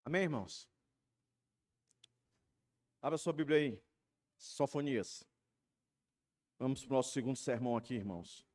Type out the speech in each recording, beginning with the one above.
Amém, irmãos? Abra sua Bíblia aí, Sofonias. Vamos para o nosso segundo sermão aqui, irmãos.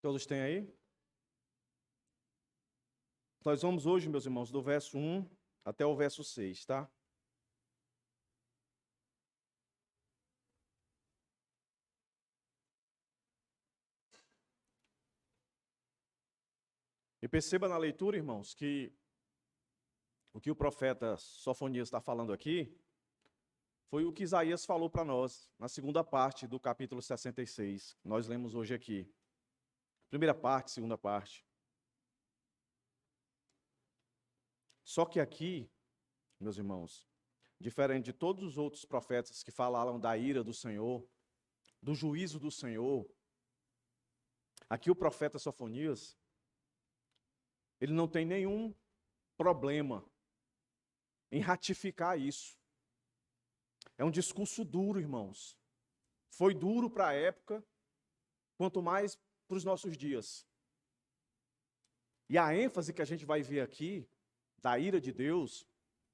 Todos têm aí? Nós vamos hoje, meus irmãos, do verso 1 até o verso 6, tá? E perceba na leitura, irmãos, que o que o profeta Sofonias está falando aqui foi o que Isaías falou para nós na segunda parte do capítulo 66, que nós lemos hoje aqui. Primeira parte, segunda parte. Só que aqui, meus irmãos, diferente de todos os outros profetas que falaram da ira do Senhor, do juízo do Senhor, aqui o profeta Sofonias, ele não tem nenhum problema em ratificar isso. É um discurso duro, irmãos. Foi duro para a época, quanto mais para os nossos dias. E a ênfase que a gente vai ver aqui, da ira de Deus,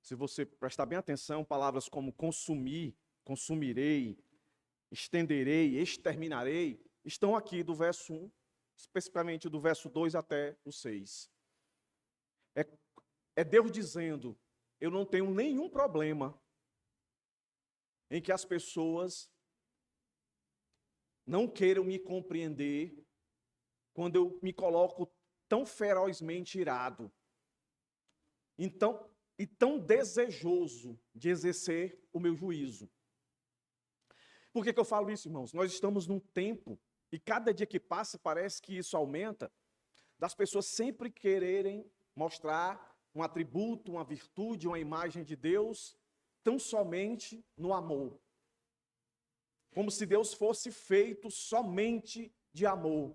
se você prestar bem atenção, palavras como consumir, consumirei, estenderei, exterminarei, estão aqui do verso 1, especificamente do verso 2 até o 6. É Deus dizendo, eu não tenho nenhum problema em que as pessoas não queiram me compreender quando eu me coloco tão ferozmente irado, então, e tão desejoso de exercer o meu juízo. Por que eu falo isso, irmãos? Nós estamos num tempo, e cada dia que passa parece que isso aumenta, das pessoas sempre quererem mostrar um atributo, uma virtude, uma imagem de Deus, tão somente no amor. Como se Deus fosse feito somente de amor.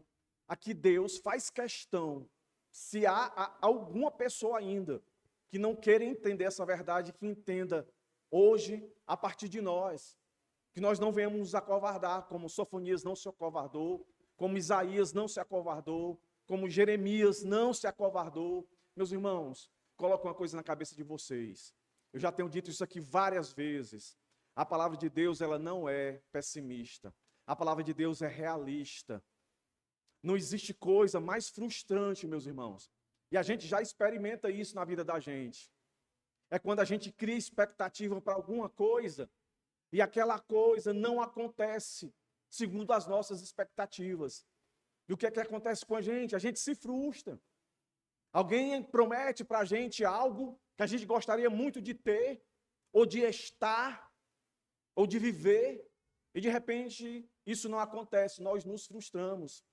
Aqui Deus faz questão, se há alguma pessoa ainda que não queira entender essa verdade, que entenda hoje, a partir de nós, que nós não venhamos nos acovardar, como Sofonias não se acovardou, como Isaías não se acovardou, como Jeremias não se acovardou. Meus irmãos, coloco uma coisa na cabeça de vocês. Eu já tenho dito isso aqui várias vezes. A palavra de Deus, ela não é pessimista. A palavra de Deus é realista. Não existe coisa mais frustrante, meus irmãos. E a gente já experimenta isso na vida da gente. É quando a gente cria expectativa para alguma coisa e aquela coisa não acontece segundo as nossas expectativas. E o que é que acontece com a gente? A gente se frustra. Alguém promete para a gente algo que a gente gostaria muito de ter, ou de estar, ou de viver, e de repente isso não acontece, nós nos frustramos.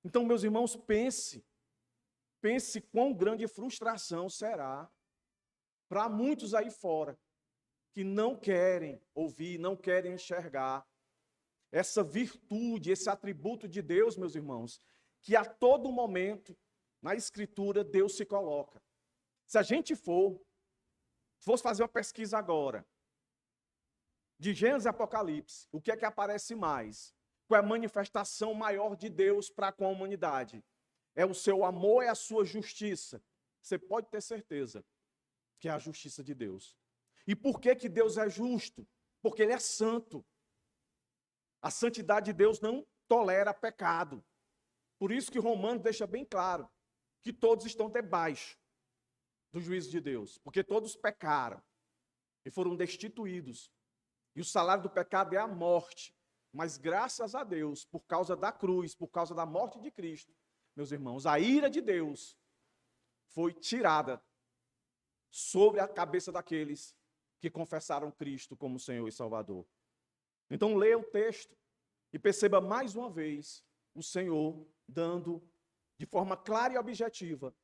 Então, meus irmãos, pense quão grande frustração será para muitos aí fora, que não querem ouvir, não querem enxergar essa virtude, esse atributo de Deus, meus irmãos, que a todo momento, na Escritura, Deus se coloca. Se a gente fosse fazer uma pesquisa agora, de Gênesis e Apocalipse, o que é que aparece mais? Qual é a manifestação maior de Deus para com a humanidade? É o seu amor, é a sua justiça. Você pode ter certeza que é a justiça de Deus. E por que Deus é justo? Porque Ele é santo. A santidade de Deus não tolera pecado. Por isso que Romanos deixa bem claro que todos estão debaixo do juízo de Deus. Porque todos pecaram e foram destituídos. E o salário do pecado é a morte. Mas graças a Deus, por causa da cruz, por causa da morte de Cristo, meus irmãos, a ira de Deus foi tirada sobre a cabeça daqueles que confessaram Cristo como Senhor e Salvador. Então leia o texto e perceba mais uma vez o Senhor dando de forma clara e objetiva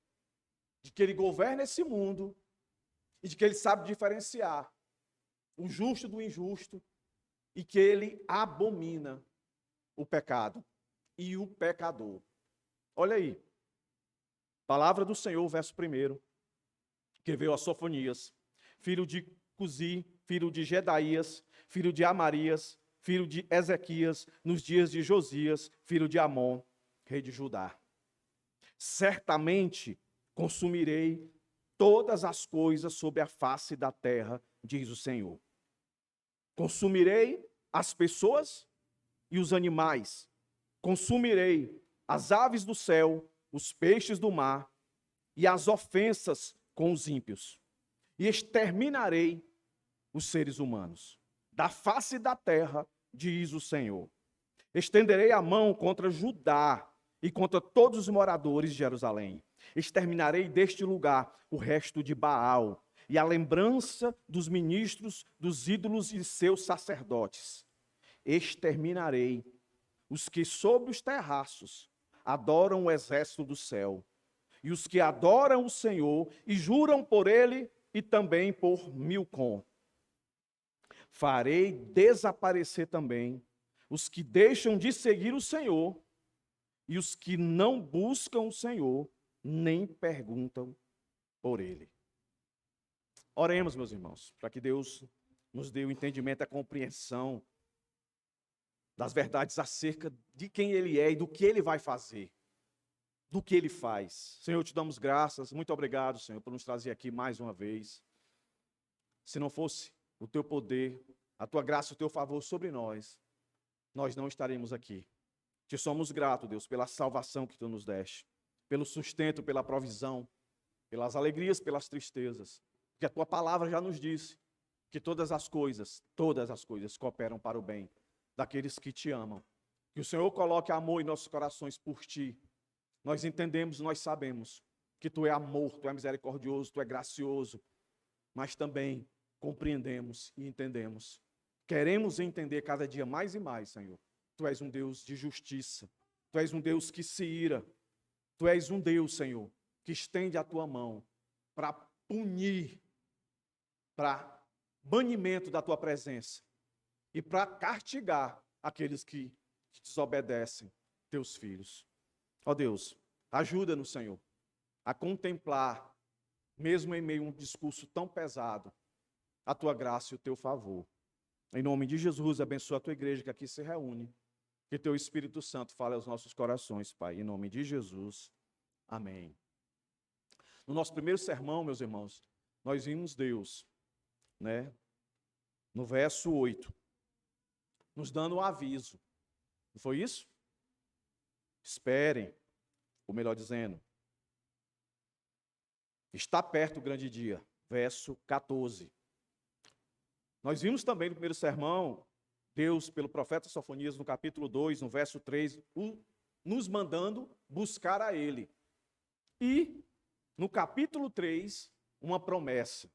de que Ele governa esse mundo e de que Ele sabe diferenciar o justo do injusto, e que ele abomina o pecado e o pecador. Olha aí, palavra do Senhor, verso 1, que veio a Sofonias, filho de Cusi, filho de Gedaías, filho de Amarias, filho de Ezequias, nos dias de Josias, filho de Amon, rei de Judá. Certamente consumirei todas as coisas sobre a face da terra, diz o Senhor. Consumirei as pessoas e os animais, consumirei as aves do céu, os peixes do mar e as ofensas com os ímpios, e exterminarei os seres humanos da face da terra, diz o Senhor. Estenderei a mão contra Judá e contra todos os moradores de Jerusalém. Exterminarei deste lugar o resto de Baal e a lembrança dos ministros, dos ídolos e seus sacerdotes. Exterminarei os que sobre os terraços adoram o exército do céu, e os que adoram o Senhor e juram por ele e também por Milcom. Farei desaparecer também os que deixam de seguir o Senhor e os que não buscam o Senhor, nem perguntam por ele. Oremos, meus irmãos, para que Deus nos dê o entendimento e a compreensão das verdades acerca de quem Ele é e do que Ele vai fazer, do que Ele faz. Senhor, te damos graças, muito obrigado, Senhor, por nos trazer aqui mais uma vez. Se não fosse o Teu poder, a Tua graça, o Teu favor sobre nós, nós não estaremos aqui. Te somos gratos, Deus, pela salvação que Tu nos deste, pelo sustento, pela provisão, pelas alegrias, pelas tristezas, porque a Tua palavra já nos disse que todas as coisas cooperam para o bem daqueles que Te amam. Que o Senhor coloque amor em nossos corações por Ti. Nós entendemos, nós sabemos que Tu é amor, Tu é misericordioso, Tu é gracioso, mas também compreendemos e entendemos. Queremos entender cada dia mais e mais, Senhor. Tu és um Deus de justiça, Tu és um Deus que se ira, Tu és um Deus, Senhor, que estende a Tua mão para punir, para banimento da Tua presença e para castigar aqueles que desobedecem, Teus filhos. Ó Deus, ajuda-nos, Senhor, a contemplar, mesmo em meio a um discurso tão pesado, a Tua graça e o Teu favor. Em nome de Jesus, abençoa a Tua igreja que aqui se reúne. Que Teu Espírito Santo fale aos nossos corações, Pai. Em nome de Jesus, amém. No nosso primeiro sermão, meus irmãos, nós vimos Deus, no verso 8, nos dando um aviso. Não foi isso? Esperem, ou melhor dizendo, está perto o grande dia. Verso 14. Nós vimos também no primeiro sermão, Deus, pelo profeta Sofonias, no capítulo 2, no verso 3, nos mandando buscar a Ele. E, no capítulo 3, uma promessa.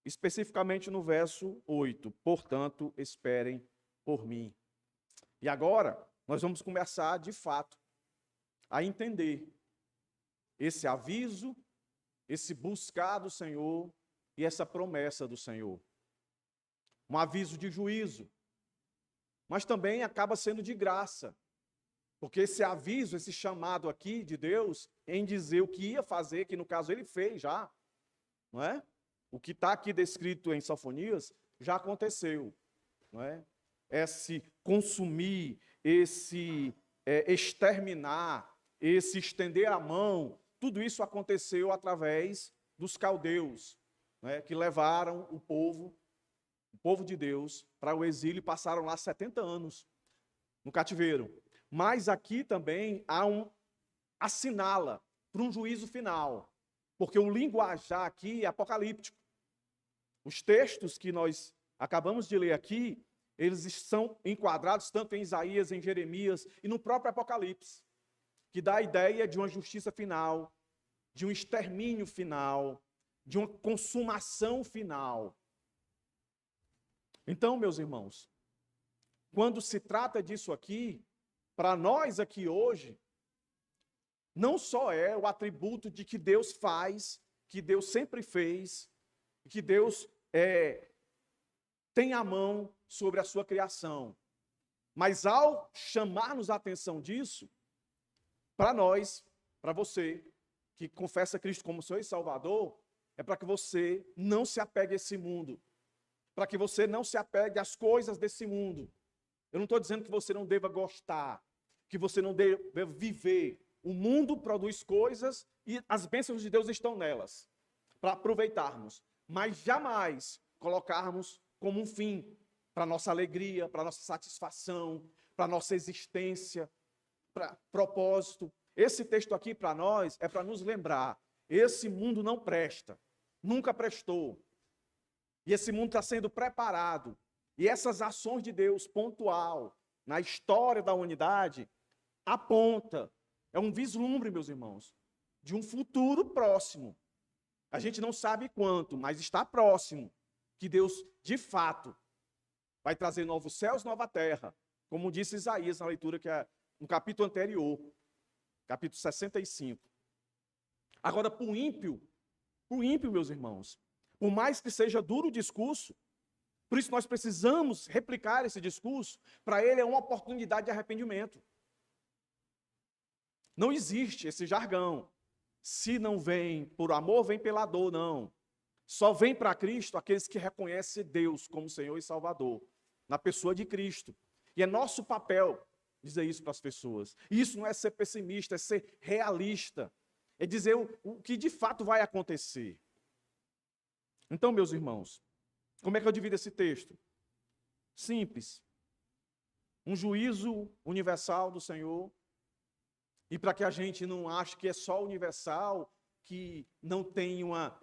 Especificamente no verso 8. Portanto, esperem por mim. E agora, nós vamos começar, de fato, a entender esse aviso, esse buscar do Senhor e essa promessa do Senhor. Um aviso de juízo, mas também acaba sendo de graça, porque esse aviso, esse chamado aqui de Deus, em dizer o que ia fazer, que no caso Ele fez já, não é? O que está aqui descrito em Sofonias já aconteceu, não é? Esse consumir, esse exterminar, esse estender a mão, tudo isso aconteceu através dos caldeus, né, que levaram o povo de Deus para o exílio e passaram lá 70 anos no cativeiro. Mas aqui também assinala para um juízo final, porque o linguajar aqui é apocalíptico. Os textos que nós acabamos de ler aqui, eles estão enquadrados tanto em Isaías, em Jeremias e no próprio Apocalipse, que dá a ideia de uma justiça final, de um extermínio final, de uma consumação final. Então, meus irmãos, quando se trata disso aqui, para nós aqui hoje, não só é o atributo de que Deus faz, que Deus sempre fez, que Deus tem a mão sobre a sua criação. Mas ao chamar-nos a atenção disso, para nós, para você, que confessa Cristo como seu Salvador, é para que você não se apegue a esse mundo, para que você não se apegue às coisas desse mundo. Eu não estou dizendo que você não deva gostar, que você não deva viver. O mundo produz coisas e as bênçãos de Deus estão nelas, para aproveitarmos, mas jamais colocarmos como um fim para nossa alegria, para nossa satisfação, para nossa existência, para propósito. Esse texto aqui para nós é para nos lembrar, esse mundo não presta, nunca prestou. E esse mundo está sendo preparado. E essas ações de Deus pontual na história da humanidade aponta, é um vislumbre, meus irmãos, de um futuro próximo. A gente não sabe quanto, mas está próximo, que Deus, de fato, vai trazer novos céus, nova terra, como disse Isaías na leitura que é no capítulo anterior, capítulo 65. Agora, para o ímpio, meus irmãos, por mais que seja duro o discurso, por isso nós precisamos replicar esse discurso, para ele é uma oportunidade de arrependimento. Não existe esse jargão. Se não vem por amor, vem pela dor, não. Só vem para Cristo aqueles que reconhecem Deus como Senhor e Salvador, na pessoa de Cristo. E é nosso papel dizer isso para as pessoas. E isso não é ser pessimista, é ser realista. É dizer o que de fato vai acontecer. Então, meus irmãos, como é que eu divido esse texto? Simples. Um juízo universal do Senhor. E para que a gente não ache que é só universal, que não tem uma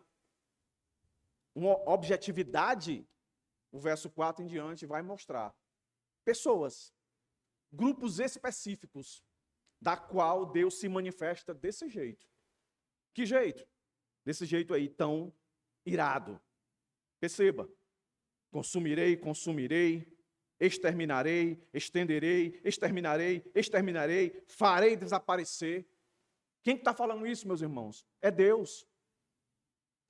objetividade, o verso 4 em diante vai mostrar. Pessoas, grupos específicos, da qual Deus se manifesta desse jeito. Que jeito? Desse jeito aí, tão irado. Perceba. Consumirei, exterminarei, estenderei, exterminarei, farei desaparecer. Quem está falando isso, meus irmãos? É Deus.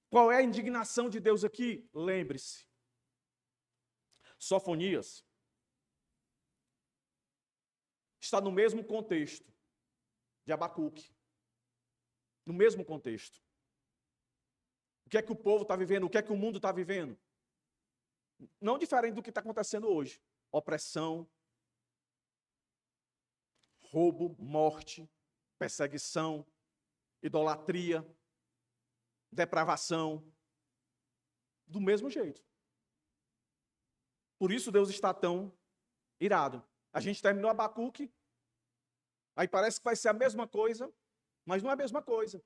Qual é a indignação de Deus aqui? Lembre-se. Sofonias está no mesmo contexto de Abacuque. No mesmo contexto. O que é que o povo está vivendo? O que é que o mundo está vivendo? Não diferente do que está acontecendo hoje. Opressão, roubo, morte, perseguição, idolatria, depravação. Do mesmo jeito. Por isso Deus está tão irado. A gente terminou Abacuque, aí parece que vai ser a mesma coisa, mas não é a mesma coisa.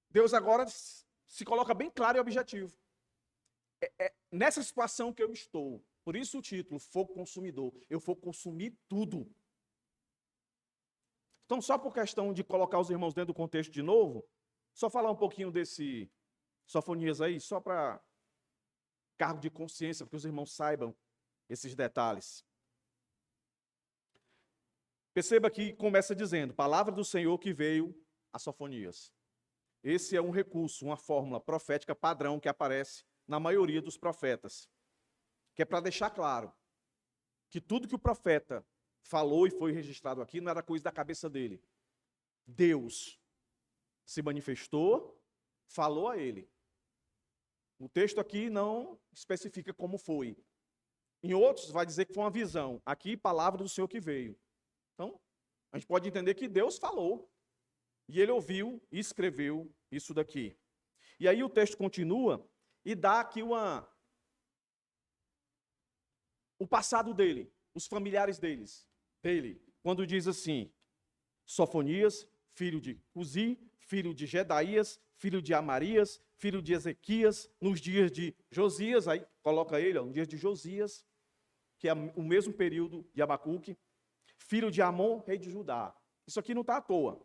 Deus agora se coloca bem claro e objetivo. É nessa situação que eu estou. Por isso o título, fogo consumidor. Eu vou consumir tudo. Então, só por questão de colocar os irmãos dentro do contexto de novo, só falar um pouquinho desse Sofonias aí, só para cargo de consciência, para que os irmãos saibam esses detalhes. Perceba que começa dizendo, palavra do Senhor que veio a Sofonias. Esse é um recurso, uma fórmula profética padrão que aparece na maioria dos profetas, que é para deixar claro que tudo que o profeta falou e foi registrado aqui não era coisa da cabeça dele. Deus se manifestou, falou a ele. O texto aqui não especifica como foi. Em outros vai dizer que foi uma visão. Aqui, palavra do Senhor que veio. Então, a gente pode entender que Deus falou. E ele ouviu e escreveu isso daqui. E aí o texto continua e dá aqui o passado dele, os familiares dele. Quando diz assim, Sofonias, filho de Uzi, filho de Jedaías, filho de Amarias, filho de Ezequias, nos dias de Josias, aí coloca ele, nos dias de Josias, que é o mesmo período de Abacuque, filho de Amon, rei de Judá. Isso aqui não está à toa.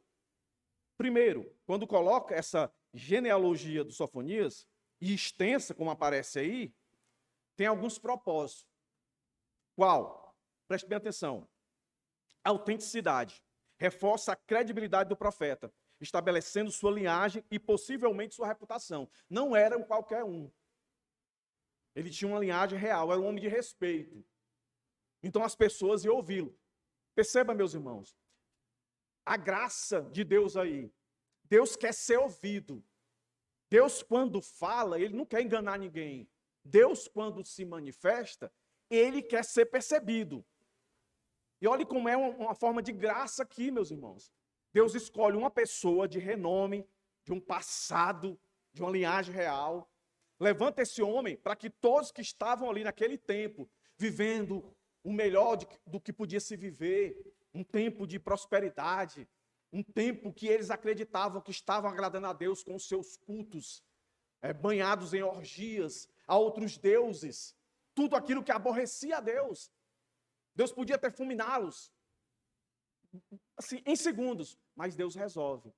Primeiro, quando coloca essa genealogia do Sofonias, e extensa, como aparece aí, tem alguns propósitos. Qual? Preste bem atenção. Autenticidade. Reforça a credibilidade do profeta, estabelecendo sua linhagem e possivelmente sua reputação. Não era um qualquer um. Ele tinha uma linhagem real, era um homem de respeito. Então as pessoas iam ouvi-lo. Perceba, meus irmãos, a graça de Deus aí. Deus quer ser ouvido. Deus, quando fala, ele não quer enganar ninguém. Deus, quando se manifesta, ele quer ser percebido. E olhe como é uma forma de graça aqui, meus irmãos. Deus escolhe uma pessoa de renome, de um passado, de uma linhagem real. Levanta esse homem para que todos que estavam ali naquele tempo, vivendo o melhor do que podia se viver, um tempo de prosperidade, um tempo que eles acreditavam que estavam agradando a Deus com os seus cultos, banhados em orgias, a outros deuses, tudo aquilo que aborrecia a Deus. Deus podia até fulminá-los, assim, em segundos, mas Deus resolve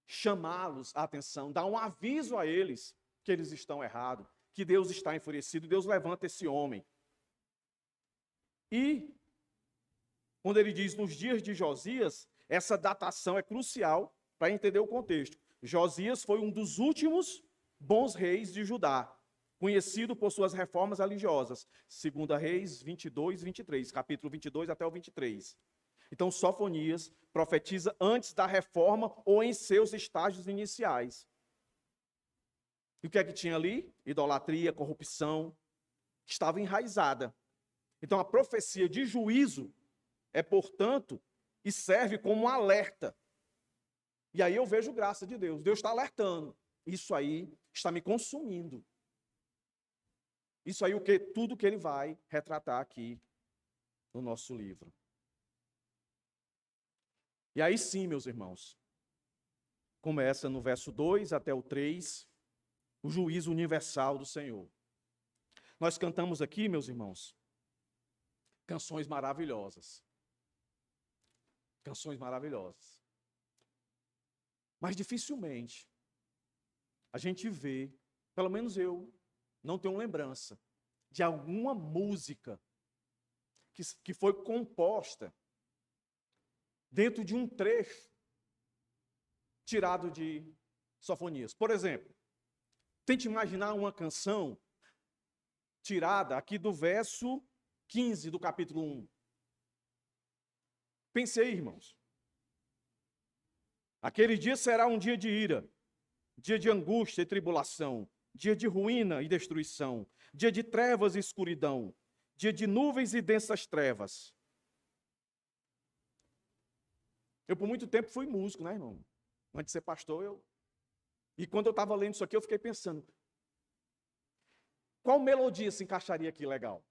chamá-los a atenção, dar um aviso a eles que eles estão errados, que Deus está enfurecido. Deus levanta esse homem. E, quando ele diz nos dias de Josias, essa datação é crucial para entender o contexto. Josias foi um dos últimos bons reis de Judá, conhecido por suas reformas religiosas. 2 Reis 22, 23, capítulo 22 até o 23. Então, Sofonias profetiza antes da reforma ou em seus estágios iniciais. E o que é que tinha ali? Idolatria, corrupção, que estava enraizada. Então, a profecia de juízo é, portanto, e serve como um alerta. E aí eu vejo graça de Deus. Deus está alertando. Isso aí está me consumindo. Isso aí tudo que ele vai retratar aqui no nosso livro. E aí sim, meus irmãos, começa no verso 2 até o 3, o juízo universal do Senhor. Nós cantamos aqui, meus irmãos, canções maravilhosas. Canções maravilhosas. Mas dificilmente a gente vê, pelo menos eu não tenho lembrança, de alguma música que foi composta dentro de um trecho tirado de Sofonias. Por exemplo, tente imaginar uma canção tirada aqui do verso 15 do capítulo 1. Pense aí, irmãos. Aquele dia será um dia de ira, dia de angústia e tribulação, dia de ruína e destruição, dia de trevas e escuridão, dia de nuvens e densas trevas. Eu por muito tempo fui músico, né, irmão? Antes de ser pastor, E quando eu estava lendo isso aqui, eu fiquei pensando, qual melodia se encaixaria aqui legal?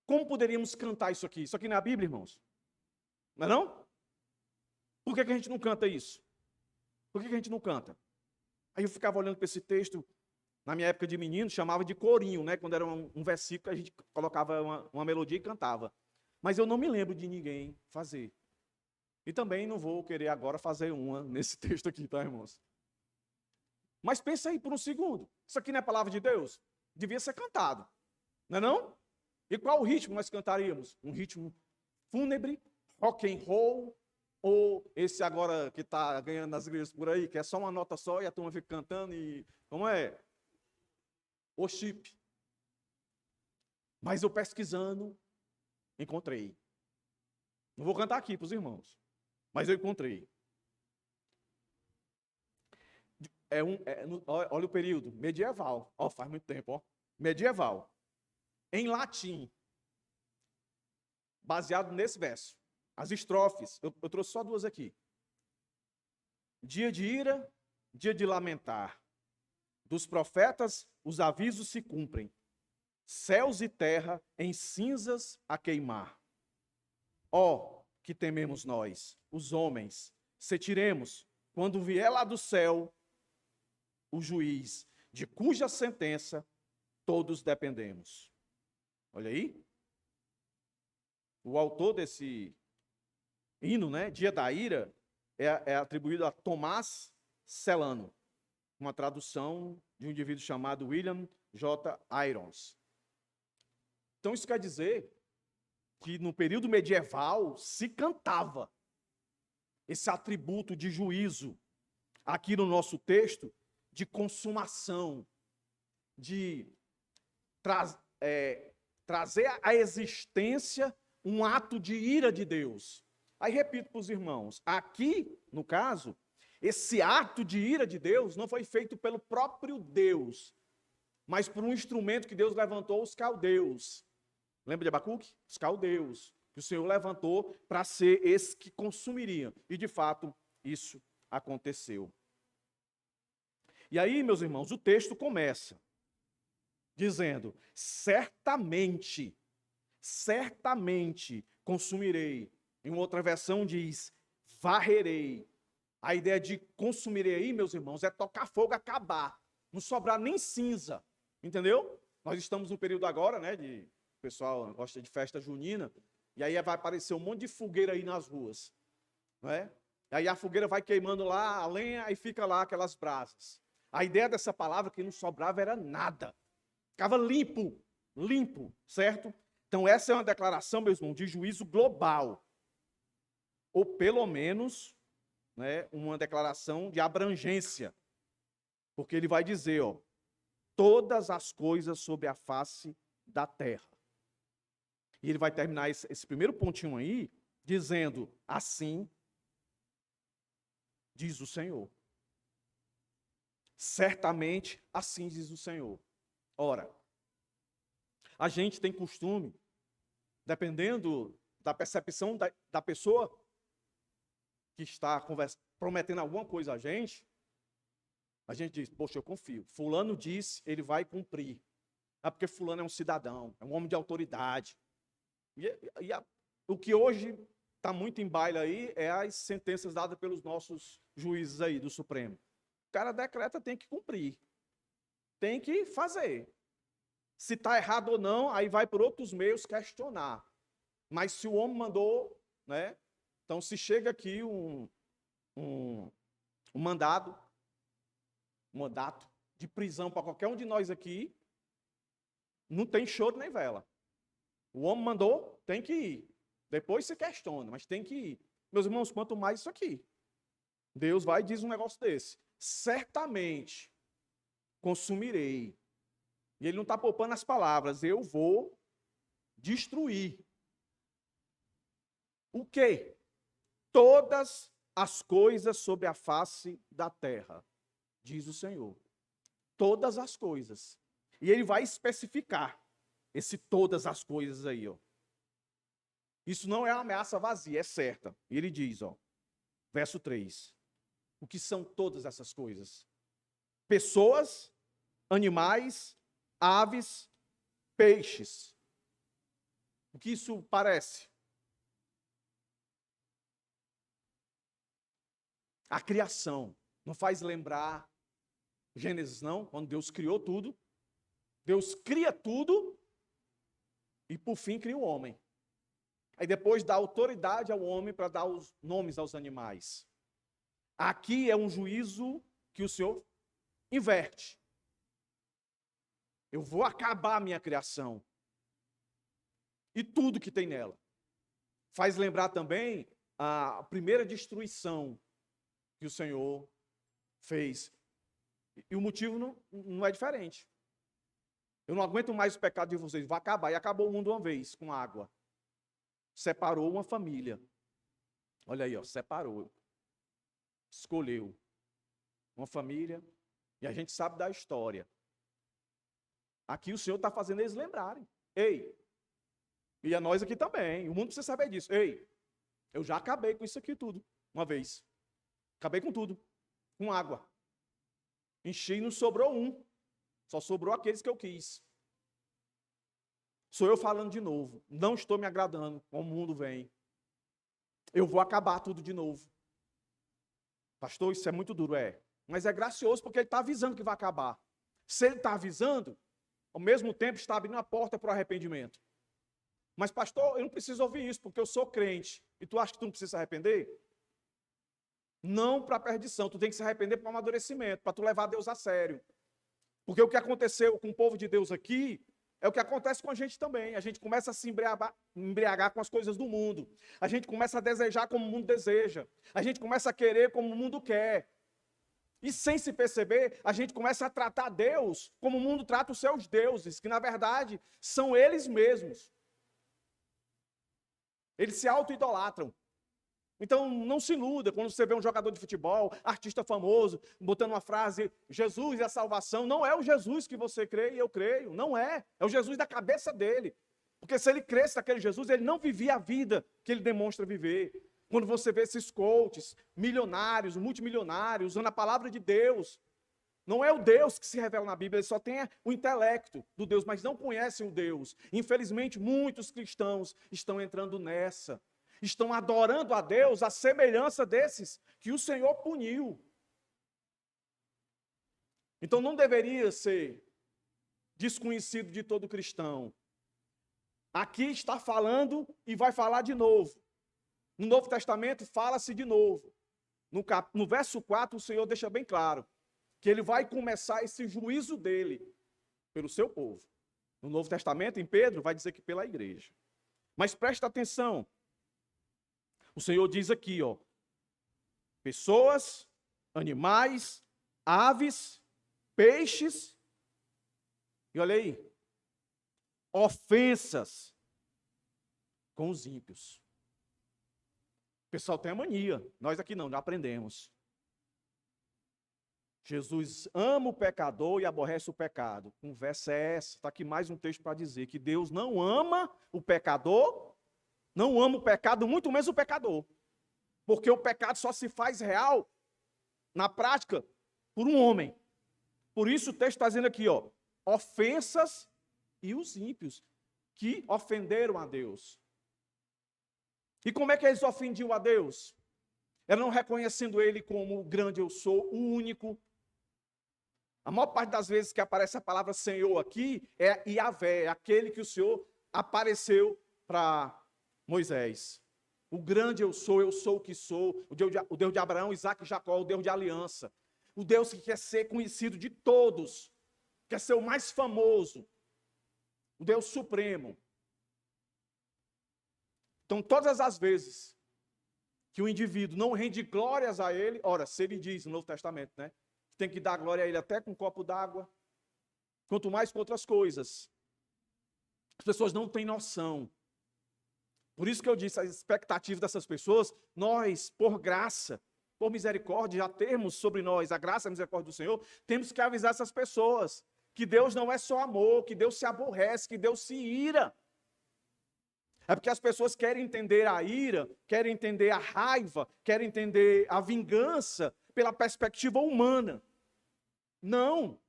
Como poderíamos cantar isso aqui? Isso aqui não é a Bíblia, irmãos? Não é não? Por que a gente não canta isso? Por que a gente não canta? Aí eu ficava olhando para esse texto, na minha época de menino, chamava de corinho, né? Quando era um versículo, a gente colocava uma melodia e cantava. Mas eu não me lembro de ninguém fazer. E também não vou querer agora fazer uma nesse texto aqui, tá, irmãos? Mas pensa aí por um segundo. Isso aqui não é palavra de Deus? Devia ser cantado. Não é não? E qual o ritmo nós cantaríamos? Um ritmo fúnebre, rock and roll, ou esse agora que está ganhando nas igrejas por aí, que é só uma nota só e a turma fica cantando e... Como é? Worship. Mas eu pesquisando, encontrei. Não vou cantar aqui para os irmãos, mas eu encontrei. Olha o período, medieval. Faz muito tempo, medieval. Em latim, baseado nesse verso. As estrofes, eu trouxe só duas aqui. Dia de ira, dia de lamentar. Dos profetas, os avisos se cumprem. Céus e terra em cinzas a queimar. Ó, que tememos nós, os homens, sentiremos, quando vier lá do céu, o juiz, de cuja sentença todos dependemos. Olha aí. O autor desse hino, né, Dia da Ira, é atribuído a Tomás Celano, uma tradução de um indivíduo chamado William J. Irons. Então isso quer dizer que no período medieval se cantava esse atributo de juízo. Aqui no nosso texto, de consumação, de trazer à existência um ato de ira de Deus. Aí repito para os irmãos, aqui, no caso, esse ato de ira de Deus não foi feito pelo próprio Deus, mas por um instrumento que Deus levantou, os caldeus. Lembra de Abacuque? Os caldeus, que o Senhor levantou para ser esses que consumiriam. E, de fato, isso aconteceu. E aí, meus irmãos, o texto começa dizendo, certamente consumirei. Em uma outra versão diz, varrerei. A ideia de consumirei aí, meus irmãos, é tocar fogo, acabar. Não sobrar nem cinza. Entendeu? Nós estamos no período agora, né, o pessoal gosta de festa junina, e aí vai aparecer um monte de fogueira aí nas ruas. Não é? Aí a fogueira vai queimando lá, a lenha, e fica lá aquelas brasas. A ideia dessa palavra que não sobrava era nada. Ficava limpo, certo? Então essa é uma declaração, meus irmãos, de juízo global. Ou pelo menos, né, uma declaração de abrangência. Porque ele vai dizer, ó, todas as coisas sobre a face da terra. E ele vai terminar esse primeiro pontinho aí, dizendo, assim diz o Senhor. Certamente, assim diz o Senhor. Ora, a gente tem costume, dependendo da percepção da pessoa que está prometendo alguma coisa a gente diz, poxa, eu confio. Fulano disse, ele vai cumprir. Porque fulano é um cidadão, é um homem de autoridade. O que hoje está muito em baile aí é as sentenças dadas pelos nossos juízes aí do Supremo. O cara decreta, tem que cumprir. Tem que fazer. Se está errado ou não, aí vai por outros meios questionar. Mas se o homem mandou, né? Então se chega aqui um mandato de prisão para qualquer um de nós aqui, não tem choro nem vela. O homem mandou, tem que ir. Depois se questiona, mas tem que ir. Meus irmãos, quanto mais isso aqui. Deus vai e diz um negócio desse. Certamente consumirei. E ele não está poupando as palavras. Eu vou destruir. O quê? Todas as coisas sobre a face da terra, diz o Senhor. Todas as coisas. E ele vai especificar esse todas as coisas aí, ó. Isso não é uma ameaça vazia, é certa. E ele diz, ó, verso 3. O que são todas essas coisas? Pessoas, animais, aves, peixes. O que isso parece? A criação. Não faz lembrar Gênesis, não? Quando Deus criou tudo. Deus cria tudo e, por fim, cria o homem. Aí depois dá autoridade ao homem para dar os nomes aos animais. Aqui é um juízo que o Senhor inverte. Eu vou acabar a minha criação. E tudo que tem nela. Faz lembrar também a primeira destruição que o Senhor fez. E o motivo não é diferente. Eu não aguento mais o pecado de vocês, vai acabar. E acabou o mundo uma vez, com água. Separou uma família. Olha aí, ó, separou. Escolheu uma família. E a gente sabe da história. Aqui o Senhor está fazendo eles lembrarem. Ei, e a nós aqui também. O mundo precisa saber disso. Ei, eu já acabei com isso aqui tudo, uma vez. Acabei com tudo. Com água. Enchi e não sobrou um. Só sobrou aqueles que eu quis. Sou eu falando de novo. Não estou me agradando como o mundo vem. Eu vou acabar tudo de novo. Pastor, isso é muito duro, é. Mas é gracioso porque ele está avisando que vai acabar. Se ele está avisando, ao mesmo tempo está abrindo a porta para o arrependimento. Mas pastor, eu não preciso ouvir isso porque eu sou crente. E tu acha que tu não precisa se arrepender? Não para a perdição. Tu tem que se arrepender para o amadurecimento, para tu levar Deus a sério. Porque o que aconteceu com o povo de Deus aqui é o que acontece com a gente também. A gente começa a se embriagar com as coisas do mundo. A gente começa a desejar como o mundo deseja. A gente começa a querer como o mundo quer. E sem se perceber, a gente começa a tratar Deus como o mundo trata os seus deuses, que na verdade são eles mesmos. Eles se auto-idolatram. Então não se iluda quando você vê um jogador de futebol, artista famoso, botando uma frase, Jesus é a salvação. Não é o Jesus que você crê e eu creio, não é. É o Jesus da cabeça dele. Porque se ele cresce naquele Jesus, ele não vivia a vida que ele demonstra viver. Quando você vê esses coaches, milionários, multimilionários, usando a palavra de Deus, não é o Deus que se revela na Bíblia, eles só têm o intelecto do Deus, mas não conhecem o Deus. Infelizmente, muitos cristãos estão entrando nessa. Estão adorando a Deus à semelhança desses que o Senhor puniu. Então não deveria ser desconhecido de todo cristão. Aqui está falando e vai falar de novo. No Novo Testamento fala-se de novo. No verso 4, o Senhor deixa bem claro que ele vai começar esse juízo dele pelo seu povo. No Novo Testamento, em Pedro, vai dizer que pela igreja. Mas presta atenção. O Senhor diz aqui, ó, pessoas, animais, aves, peixes, e olha aí, ofensas com os ímpios. O pessoal tem a mania, nós aqui não, já aprendemos. Jesus ama o pecador e aborrece o pecado. Conversa é essa? Está aqui mais um texto para dizer que Deus não ama o pecador, não ama o pecado, muito menos o pecador. Porque o pecado só se faz real, na prática, por um homem. Por isso o texto está dizendo aqui, ó, ofensas e os ímpios, que ofenderam a Deus. E como é que eles ofendiam a Deus? Era não reconhecendo ele como o grande eu sou, o único. A maior parte das vezes que aparece a palavra Senhor aqui é Yahvé, é aquele que o Senhor apareceu para Moisés. O grande eu sou o que sou, o Deus de Abraão, Isaac e Jacó, o Deus de aliança. O Deus que quer ser conhecido de todos, quer ser o mais famoso, o Deus supremo. Então, todas as vezes que o indivíduo não rende glórias a ele, ora, se ele diz no Novo Testamento, né? Tem que dar glória a ele até com um copo d'água, quanto mais com outras coisas. As pessoas não têm noção. Por isso que eu disse, a expectativa dessas pessoas, nós, por graça, por misericórdia, já temos sobre nós a graça e a misericórdia do Senhor, temos que avisar essas pessoas que Deus não é só amor, que Deus se aborrece, que Deus se ira. É porque as pessoas querem entender a ira, querem entender a raiva, querem entender a vingança pela perspectiva humana. Não.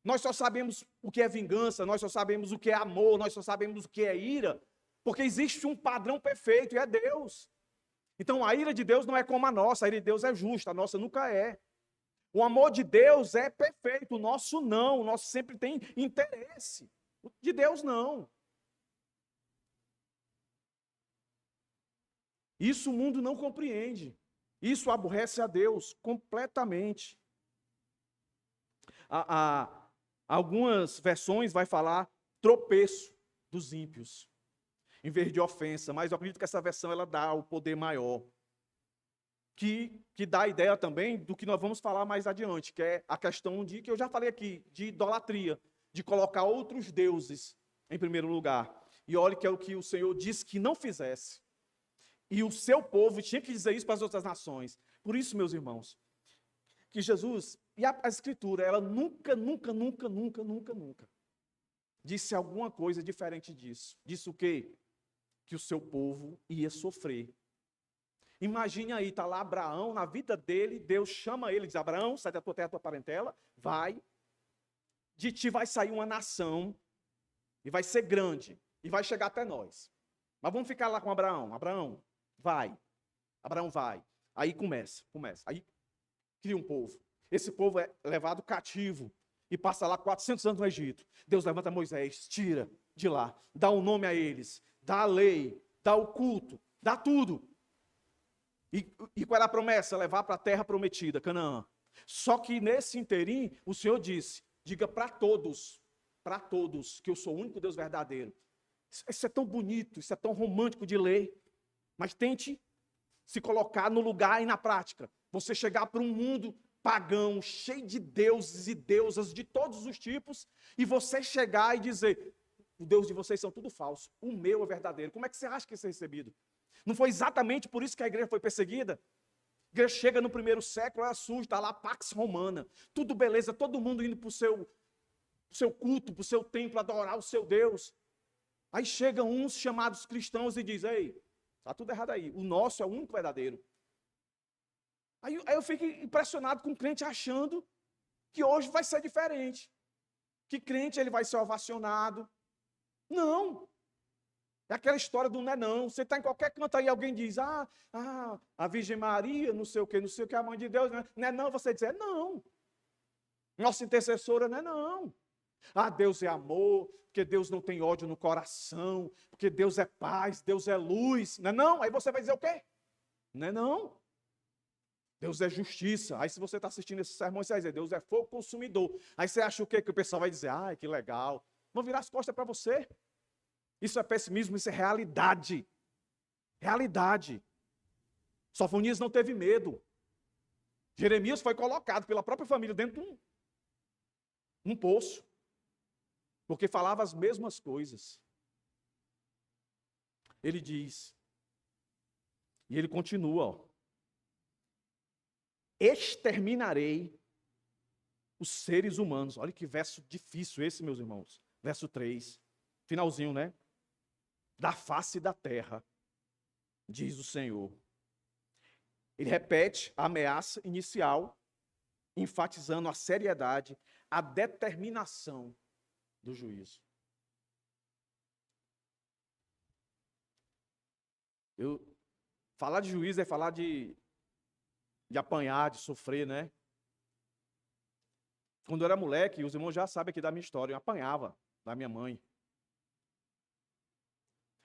Nós só sabemos o que é vingança, nós só sabemos o que é amor, nós só sabemos o que é ira, porque existe um padrão perfeito e é Deus. Então a ira de Deus não é como a nossa, a ira de Deus é justa, a nossa nunca é. O amor de Deus é perfeito, o nosso não, o nosso sempre tem interesse. O de Deus não. Isso o mundo não compreende. Isso aborrece a Deus completamente. Algumas versões vai falar tropeço dos ímpios, em vez de ofensa, mas eu acredito que essa versão ela dá o poder maior, que dá a ideia também do que nós vamos falar mais adiante, que é a questão de, que eu já falei aqui, de idolatria, de colocar outros deuses em primeiro lugar. E olha que é o que o Senhor disse que não fizesse. E o seu povo tinha que dizer isso para as outras nações. Por isso, meus irmãos, que Jesus, e a Escritura, ela nunca disse alguma coisa diferente disso. Disse o quê? Que o seu povo ia sofrer. Imagine aí, está lá Abraão, na vida dele, Deus chama ele, diz, Abraão, sai da tua terra, da tua parentela, vai, de ti vai sair uma nação, e vai ser grande, e vai chegar até nós. Mas vamos ficar lá com Abraão. Abraão, vai. Abraão vai. Aí começa. Aí cria um povo. Esse povo é levado cativo e passa lá 400 anos no Egito. Deus levanta Moisés, tira de lá, dá um nome a eles, dá a lei, dá o culto, dá tudo. E qual era a promessa? Levar para a terra prometida, Canaã. Só que nesse interim, o Senhor disse, diga para todos, que eu sou o único Deus verdadeiro. Isso é tão bonito, isso é tão romântico de ler, mas tente se colocar no lugar e na prática. Você chegar para um mundo pagão, cheio de deuses e deusas de todos os tipos, e você chegar e dizer, o Deus de vocês são tudo falso, o meu é verdadeiro. Como é que você acha que isso é recebido? Não foi exatamente por isso que a igreja foi perseguida? A igreja chega no primeiro século, ela surge, está lá a Pax Romana, tudo beleza, todo mundo indo para o seu culto, para o seu templo, adorar o seu Deus. Aí chegam uns chamados cristãos e dizem, ei, está tudo errado aí, o nosso é o único verdadeiro. Aí eu fico impressionado com o crente achando que hoje vai ser diferente, que crente ele vai ser ovacionado. Não, é aquela história do não é não. Você está em qualquer canto aí, alguém diz, a Virgem Maria, não sei o que, a mãe de Deus, não é não, você diz, é não. Nossa intercessora, não é não. Deus é amor, porque Deus não tem ódio no coração, porque Deus é paz, Deus é luz, não é não? Aí você vai dizer o quê? Não é não. Deus é justiça. Aí se você está assistindo esse sermão, você vai dizer, Deus é fogo consumidor. Aí você acha o quê? Que o pessoal vai dizer, que legal. Vão virar as costas para você. Isso é pessimismo, isso é realidade. Realidade. Sofonias não teve medo. Jeremias foi colocado pela própria família dentro de um poço. Porque falava as mesmas coisas. Ele diz, e ele continua, exterminarei os seres humanos. Olha que verso difícil esse, meus irmãos. Verso 3, finalzinho, né? Da face da terra, diz o Senhor. Ele repete a ameaça inicial, enfatizando a seriedade, a determinação do juízo. Falar de juízo é falar de apanhar, de sofrer, né? Quando eu era moleque, os irmãos já sabem aqui da minha história, eu apanhava da minha mãe.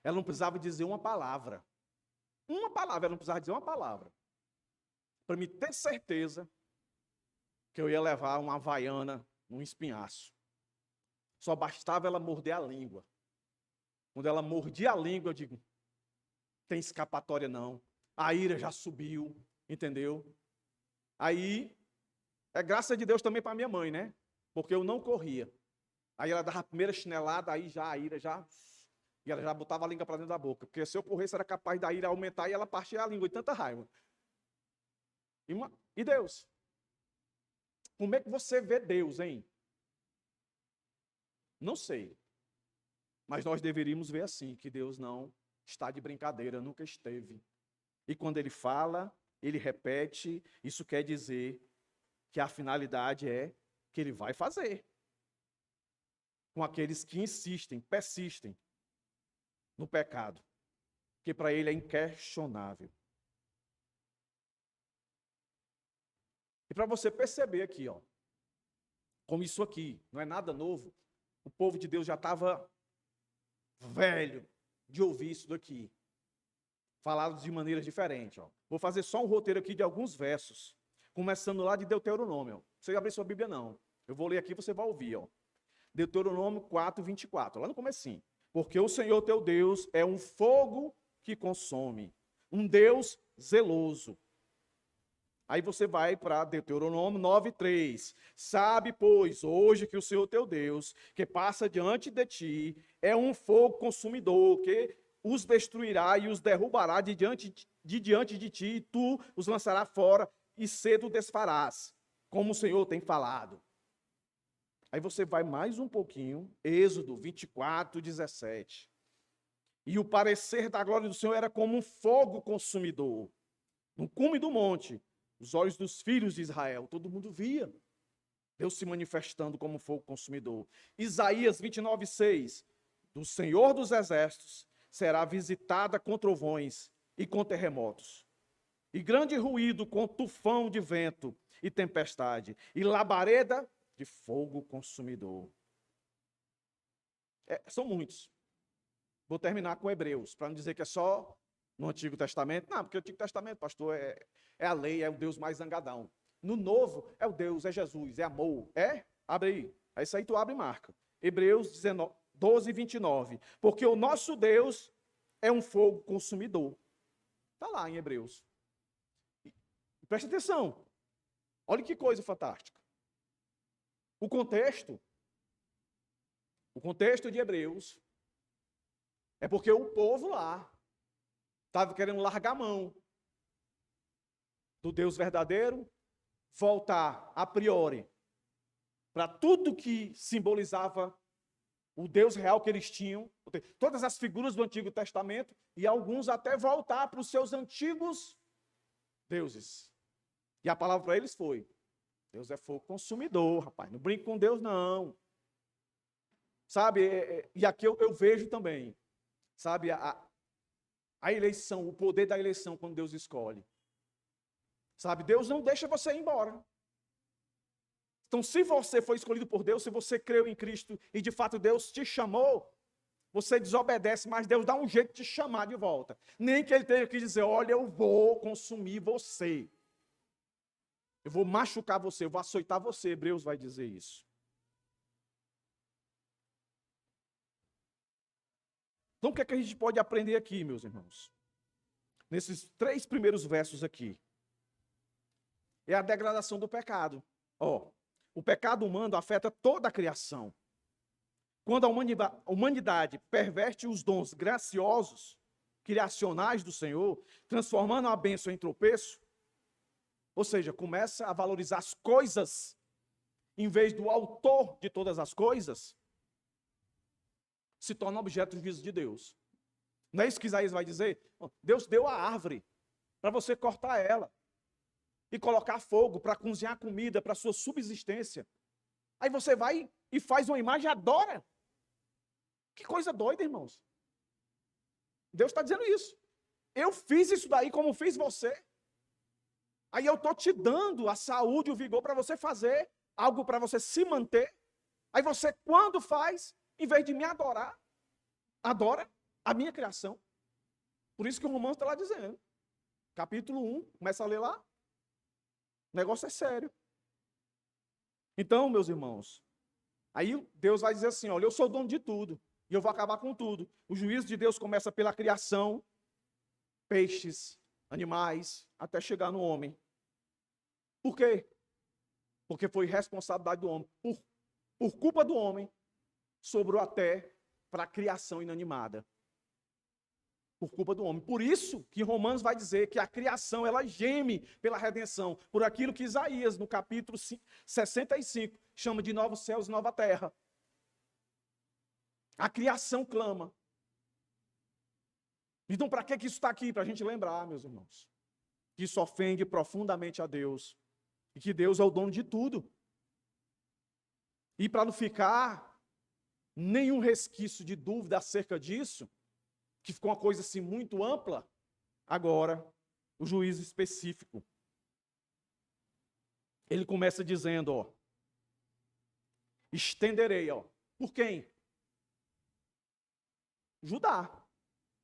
Ela não precisava dizer uma palavra. Ela não precisava dizer uma palavra. Para me ter certeza que eu ia levar uma havaiana num espinhaço. Só bastava ela morder a língua. Quando ela mordia a língua, eu digo, tem escapatória não. A ira já subiu, entendeu? Aí, é graça de Deus também para minha mãe, né? Porque eu não corria. Aí ela dava a primeira chinelada, aí já a ira já... E ela já botava a língua para dentro da boca. Porque se eu corresse, era capaz da ira aumentar e ela partia a língua de tanta raiva. E Deus? Como é que você vê Deus, hein? Não sei. Mas nós deveríamos ver assim, que Deus não está de brincadeira, nunca esteve. E quando Ele fala, Ele repete, isso quer dizer que a finalidade é que Ele vai fazer. Com aqueles que insistem, persistem no pecado, que para Ele é inquestionável. E para você perceber aqui, como isso aqui não é nada novo, o povo de Deus já estava velho de ouvir isso daqui, falado de maneiras diferentes. Vou fazer só um roteiro aqui de alguns versos, começando lá de Deuteronômio. Não precisa abrir sua Bíblia não, eu vou ler aqui, você vai ouvir. Deuteronômio 4:24, lá no comecinho. Porque o Senhor teu Deus é um fogo que consome, um Deus zeloso. Aí você vai para Deuteronômio 9:3. Sabe, pois, hoje que o Senhor teu Deus, que passa diante de ti, é um fogo consumidor, que os destruirá e os derrubará de diante de ti, e tu os lançarás fora, e cedo desfarás, como o Senhor tem falado. Aí você vai mais um pouquinho, Êxodo 24:17. E o parecer da glória do Senhor era como um fogo consumidor, no cume do monte, os olhos dos filhos de Israel, todo mundo via Deus se manifestando como fogo consumidor. Isaías 29:6. Do Senhor dos exércitos será visitada com trovões e com terremotos, e grande ruído com tufão de vento e tempestade, e labareda de fogo consumidor. São muitos. Vou terminar com Hebreus, para não dizer que é só no Antigo Testamento. Não, porque o Antigo Testamento, pastor, é a lei, é o Deus mais zangadão. No Novo, é o Deus, é Jesus, é amor. Abre aí. Aí isso aí tu abre e marca. Hebreus 12:29. Porque o nosso Deus é um fogo consumidor. Está lá em Hebreus. Preste atenção. Olha que coisa fantástica. O contexto de Hebreus é porque o povo lá estava querendo largar a mão do Deus verdadeiro, voltar a priori para tudo que simbolizava o Deus real que eles tinham, todas as figuras do Antigo Testamento, e alguns até voltar para os seus antigos deuses. E a palavra para eles foi: Deus é fogo consumidor, rapaz, não brinque com Deus não. Sabe, e aqui eu vejo também, sabe, a eleição, o poder da eleição quando Deus escolhe. Sabe, Deus não deixa você ir embora. Então, se você foi escolhido por Deus, se você creu em Cristo e de fato Deus te chamou, você desobedece, mas Deus dá um jeito de te chamar de volta. Nem que ele tenha que dizer: olha, eu vou consumir você. Eu vou machucar você, eu vou açoitar você. Hebreus vai dizer isso. Então, o que é que a gente pode aprender aqui, meus irmãos? Nesses 3 primeiros versos aqui. É a degradação do pecado. O pecado humano afeta toda a criação. Quando a humanidade perverte os dons graciosos, criacionais do Senhor, transformando a bênção em tropeço, ou seja, começa a valorizar as coisas em vez do autor de todas as coisas, se torna objeto de juízo de Deus. Não é isso que Isaías vai dizer? Deus deu a árvore para você cortar ela e colocar fogo para cozinhar comida, para sua subsistência. Aí você vai e faz uma imagem e adora. Que coisa doida, irmãos. Deus está dizendo isso. Eu fiz isso daí como fiz você. Aí eu estou te dando a saúde, o vigor para você fazer algo para você se manter. Aí você, quando faz, em vez de me adorar, adora a minha criação. Por isso que o Romanos está lá dizendo. Capítulo 1, começa a ler lá. O negócio é sério. Então, meus irmãos, aí Deus vai dizer assim: olha, eu sou o dono de tudo, e eu vou acabar com tudo. O juízo de Deus começa pela criação, peixes, animais, até chegar no homem. Por quê? Porque foi responsabilidade do homem. Por culpa do homem, sobrou até para a criação inanimada. Por culpa do homem. Por isso que Romanos vai dizer que a criação, ela geme pela redenção, por aquilo que Isaías, no capítulo 65, chama de novos céus e nova terra. A criação clama. Então, para que isso está aqui? Para a gente lembrar, meus irmãos, que isso ofende profundamente a Deus, e que Deus é o dono de tudo. E para não ficar nenhum resquício de dúvida acerca disso, que ficou uma coisa assim muito ampla, agora, o juízo específico. Ele começa dizendo, estenderei, por quem? Judá.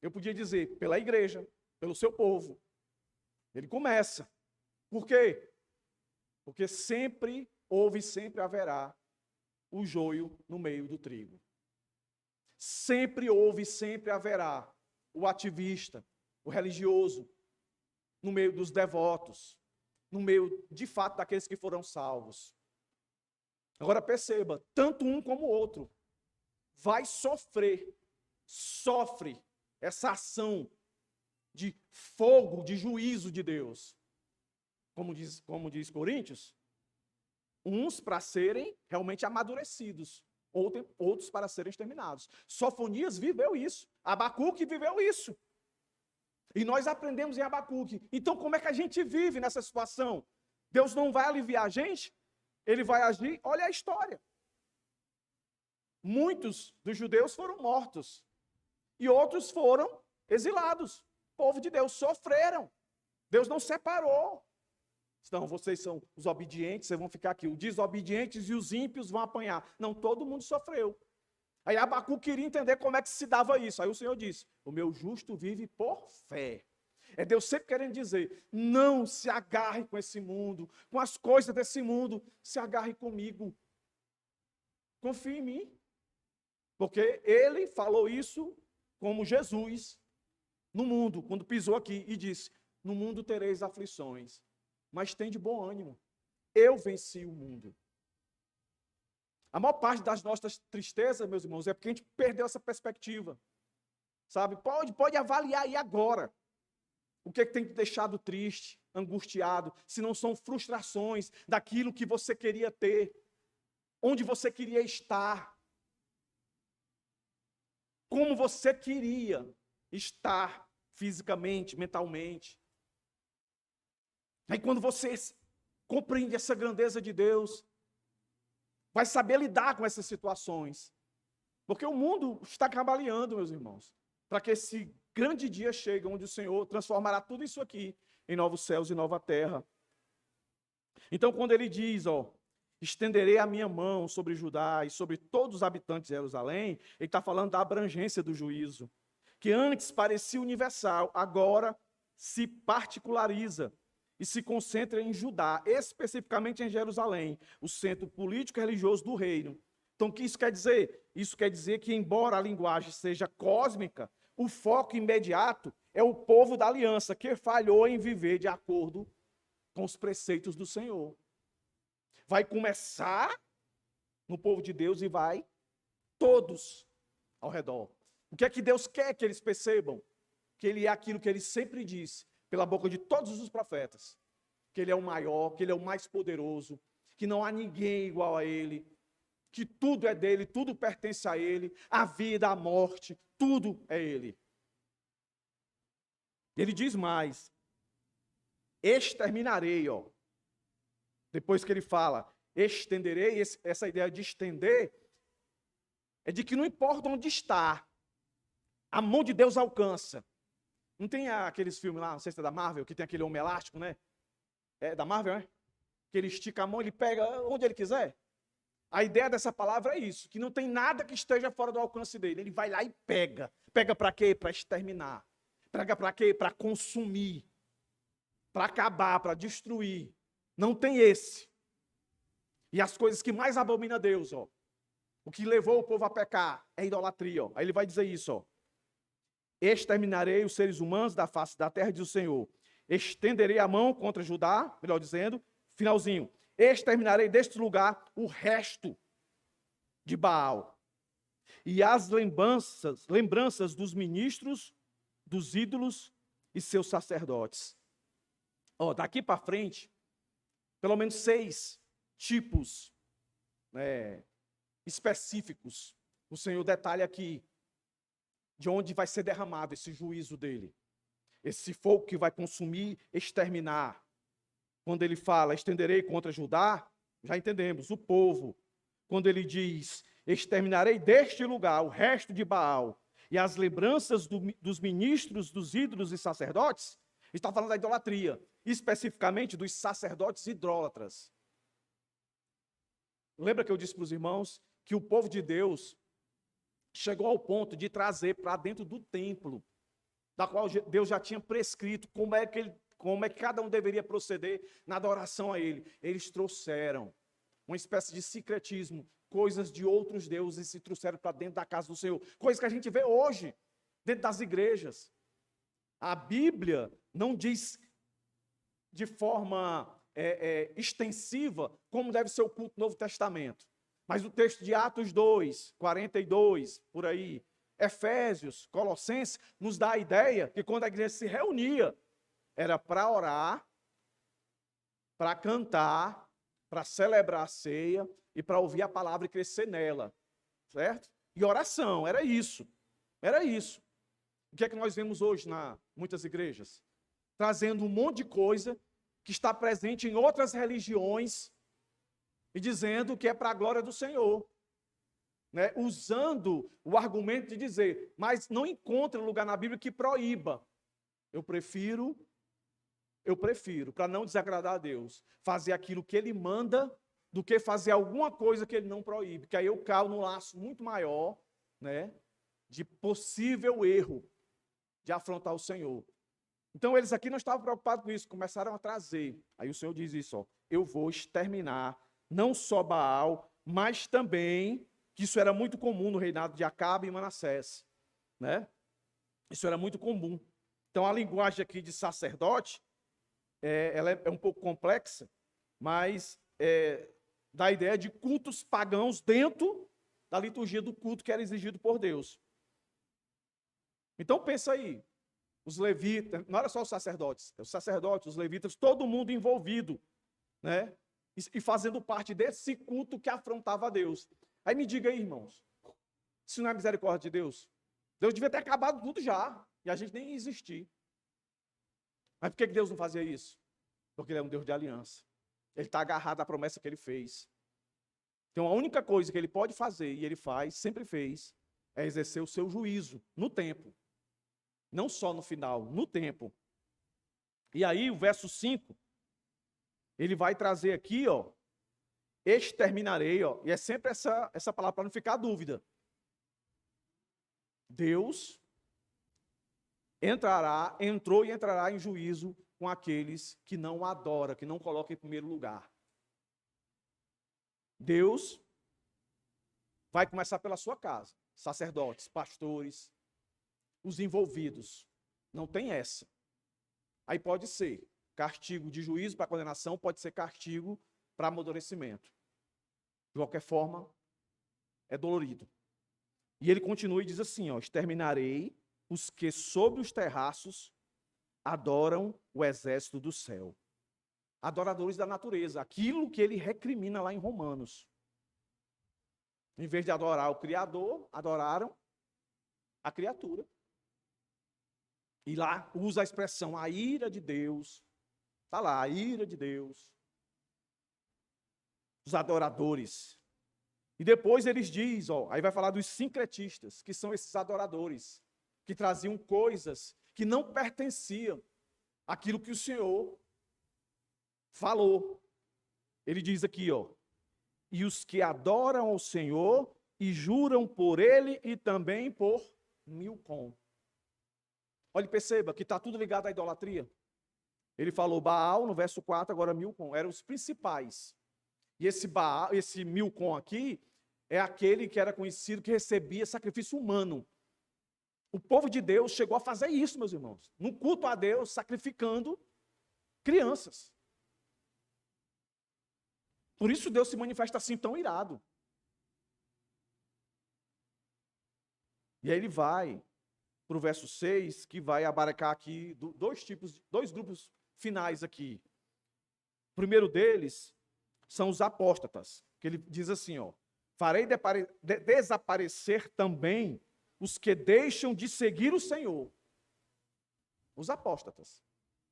Eu podia dizer, pela igreja, pelo seu povo. Ele começa. Por quê? Porque sempre houve e sempre haverá o joio no meio do trigo. Sempre houve e sempre haverá o ativista, o religioso, no meio dos devotos, no meio, de fato, daqueles que foram salvos. Agora perceba, tanto um como o outro vai sofre essa ação de fogo, de juízo de Deus. Como diz Coríntios, uns para serem realmente amadurecidos, outros para serem exterminados. Sofonias viveu isso. Abacuque viveu isso. E nós aprendemos em Abacuque. Então, como é que a gente vive nessa situação? Deus não vai aliviar a gente? Ele vai agir? Olha a história. Muitos dos judeus foram mortos. E outros foram exilados. O povo de Deus sofreram. Deus não separou. Então, vocês são os obedientes, vocês vão ficar aqui. Os desobedientes e os ímpios vão apanhar. Não, todo mundo sofreu. Aí Abacuque queria entender como é que se dava isso. Aí o Senhor disse, o meu justo vive por fé. É Deus sempre querendo dizer, não se agarre com esse mundo, com as coisas desse mundo, se agarre comigo. Confie em mim. Porque ele falou isso como Jesus no mundo, quando pisou aqui e disse, no mundo tereis aflições. Mas tem de bom ânimo. eu venci o mundo. A maior parte das nossas tristezas, meus irmãos, é porque a gente perdeu essa perspectiva. Sabe? Pode avaliar aí agora. O que é que tem te deixado triste, angustiado, se não são frustrações daquilo que você queria ter, onde você queria estar, como você queria estar fisicamente, mentalmente. Aí quando você compreende essa grandeza de Deus, vai saber lidar com essas situações. Porque o mundo está cambaleando, meus irmãos, para que esse grande dia chegue, onde o Senhor transformará tudo isso aqui em novos céus e nova terra. Então, quando ele diz, estenderei a minha mão sobre Judá e sobre todos os habitantes de Jerusalém, ele está falando da abrangência do juízo, que antes parecia universal, agora se particulariza e se concentra em Judá, especificamente em Jerusalém, o centro político e religioso do reino. Então, o que isso quer dizer? Isso quer dizer que, embora a linguagem seja cósmica, o foco imediato é o povo da aliança, que falhou em viver de acordo com os preceitos do Senhor. Vai começar no povo de Deus e vai todos ao redor. O que é que Deus quer que eles percebam? Que Ele é aquilo que Ele sempre disse, pela boca de todos os profetas, que Ele é o maior, que Ele é o mais poderoso, que não há ninguém igual a Ele, que tudo é dele, tudo pertence a Ele, a vida, a morte, tudo é Ele. Ele diz mais, exterminarei, depois que ele fala, estenderei, essa ideia de estender, é de que não importa onde está, a mão de Deus alcança. Não tem aqueles filmes lá, não sei se é da Marvel, que tem aquele homem elástico, né? É da Marvel, né? Que ele estica a mão, ele pega onde ele quiser. A ideia dessa palavra é isso, que não tem nada que esteja fora do alcance dele. Ele vai lá e pega. Pega para quê? Para exterminar. Pega para quê? Para consumir. Para acabar, para destruir. Não tem esse. E as coisas que mais abomina Deus, o que levou o povo a pecar é idolatria. Aí ele vai dizer isso, exterminarei os seres humanos da face da terra, diz o Senhor. Estenderei a mão contra Judá, melhor dizendo, finalzinho. Exterminarei deste lugar o resto de Baal. E as lembranças dos ministros, dos ídolos e seus sacerdotes. Daqui para frente, pelo menos 6 tipos específicos. O Senhor detalha aqui de onde vai ser derramado esse juízo dele. Esse fogo que vai consumir, exterminar. Quando ele fala, estenderei contra Judá, já entendemos, o povo. Quando ele diz, exterminarei deste lugar o resto de Baal e as lembranças dos ministros, dos ídolos e sacerdotes, está falando da idolatria, especificamente dos sacerdotes idólatras. Lembra que eu disse para os irmãos que o povo de Deus chegou ao ponto de trazer para dentro do templo, da qual Deus já tinha prescrito como é que cada um deveria proceder na adoração a Ele. Eles trouxeram uma espécie de sincretismo, coisas de outros deuses e se trouxeram para dentro da casa do Senhor. Coisas que a gente vê hoje, dentro das igrejas. A Bíblia não diz de forma extensiva como deve ser o culto do Novo Testamento. Mas o texto de Atos 2, 42, por aí, Efésios, Colossenses, nos dá a ideia que quando a igreja se reunia, era para orar, para cantar, para celebrar a ceia e para ouvir a palavra e crescer nela, certo? E oração, era isso. Era isso. O que é que nós vemos hoje em muitas igrejas? Trazendo um monte de coisa que está presente em outras religiões e dizendo que é para a glória do Senhor. Né? Usando o argumento de dizer, mas não encontra lugar na Bíblia que proíba. Eu prefiro, para não desagradar a Deus, fazer aquilo que Ele manda do que fazer alguma coisa que Ele não proíbe. Que aí eu caio num laço muito maior, né, de possível erro de afrontar o Senhor. Então eles aqui não estavam preocupados com isso, começaram a trazer. Aí o Senhor diz isso, eu vou exterminar não só Baal, mas também, que isso era muito comum no reinado de Acabe e Manassés, né? Isso era muito comum. Então a linguagem aqui de sacerdote, ela é um pouco complexa, mas da ideia de cultos pagãos dentro da liturgia do culto que era exigido por Deus. Então pensa aí, os levitas, não era só os sacerdotes, os levitas, todo mundo envolvido, né? E fazendo parte desse culto que afrontava a Deus. Aí me diga aí, irmãos, se não é misericórdia de Deus, Deus devia ter acabado tudo já, e a gente nem ia existir. Mas por que Deus não fazia isso? Porque Ele é um Deus de aliança. Ele está agarrado à promessa que Ele fez. Então a única coisa que Ele pode fazer, e Ele faz, sempre fez, é exercer o seu juízo no tempo. Não só no final, no tempo. E aí o verso 5, ele vai trazer aqui, ó, exterminarei, ó, e é sempre essa palavra para não ficar dúvida. Deus entrou e entrará em juízo com aqueles que não adoram, que não colocam em primeiro lugar. Deus vai começar pela sua casa, sacerdotes, pastores, os envolvidos. Não tem essa. Aí pode ser castigo de juízo para condenação, pode ser castigo para amadurecimento. De qualquer forma, é dolorido. E ele continua e diz assim, ó, exterminarei os que sobre os terraços adoram o exército do céu. Adoradores da natureza, aquilo que ele recrimina lá em Romanos. Em vez de adorar o Criador, adoraram a criatura. E lá usa a expressão, a ira de Deus. Está lá, a ira de Deus. Os adoradores. E depois eles diz, ó, aí vai falar dos sincretistas, que são esses adoradores, que traziam coisas que não pertenciam àquilo que o Senhor falou. Ele diz aqui, ó, e os que adoram ao Senhor e juram por Ele e também por Milcom. Olha, perceba que está tudo ligado à idolatria. Ele falou Baal no verso 4, agora Milcom. Eram os principais. E esse Baal, esse Milcom aqui, é aquele que era conhecido que recebia sacrifício humano. O povo de Deus chegou a fazer isso, meus irmãos. No culto a Deus, sacrificando crianças. Por isso Deus se manifesta assim tão irado. E aí ele vai para o verso 6, que vai abarcar aqui dois grupos finais aqui. O primeiro deles são os apóstatas, que ele diz assim, ó, farei desaparecer também os que deixam de seguir o Senhor. Os apóstatas.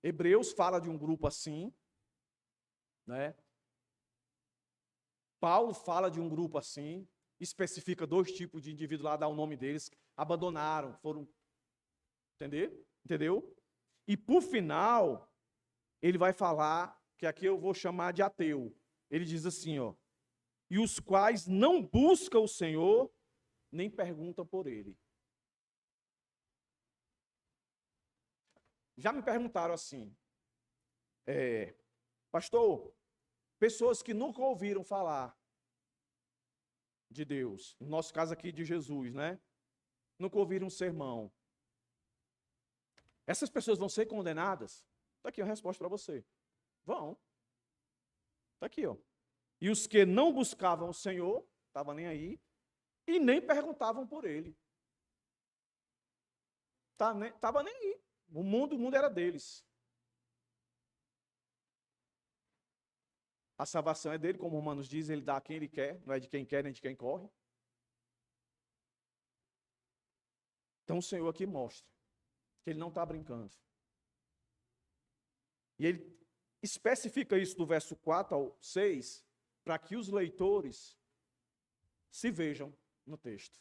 Hebreus fala de um grupo assim, né? Paulo fala de um grupo assim, especifica 2 tipos de indivíduos lá, dá o nome deles, abandonaram, foram, entendeu? E por final, ele vai falar, que aqui eu vou chamar de ateu. Ele diz assim, ó, e os quais não buscam o Senhor, nem perguntam por Ele. Já me perguntaram assim, pastor, pessoas que nunca ouviram falar de Deus, no nosso caso aqui de Jesus, né? Nunca ouviram um sermão. Essas pessoas vão ser condenadas? Está aqui a resposta para você. Vão. Está aqui, ó. E os que não buscavam o Senhor, estavam nem aí, e nem perguntavam por Ele. Estava nem aí. O mundo era deles. A salvação é dele, como Romanos diz, ele dá a quem ele quer, não é de quem quer nem de quem corre. Então o Senhor aqui mostra que ele não está brincando. E ele especifica isso do verso 4 ao 6, para que os leitores se vejam no texto.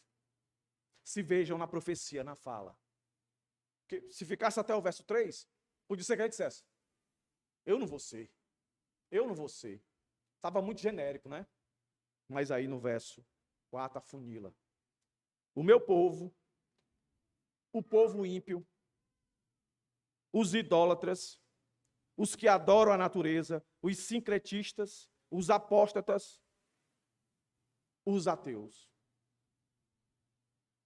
Se vejam na profecia, na fala. Porque se ficasse até o verso 3, podia ser que ele dissesse, eu não vou ser. Estava muito genérico, né? Mas aí no verso 4 afunila. O meu povo, o povo ímpio, os idólatras, os que adoram a natureza, os sincretistas, os apóstatas, os ateus.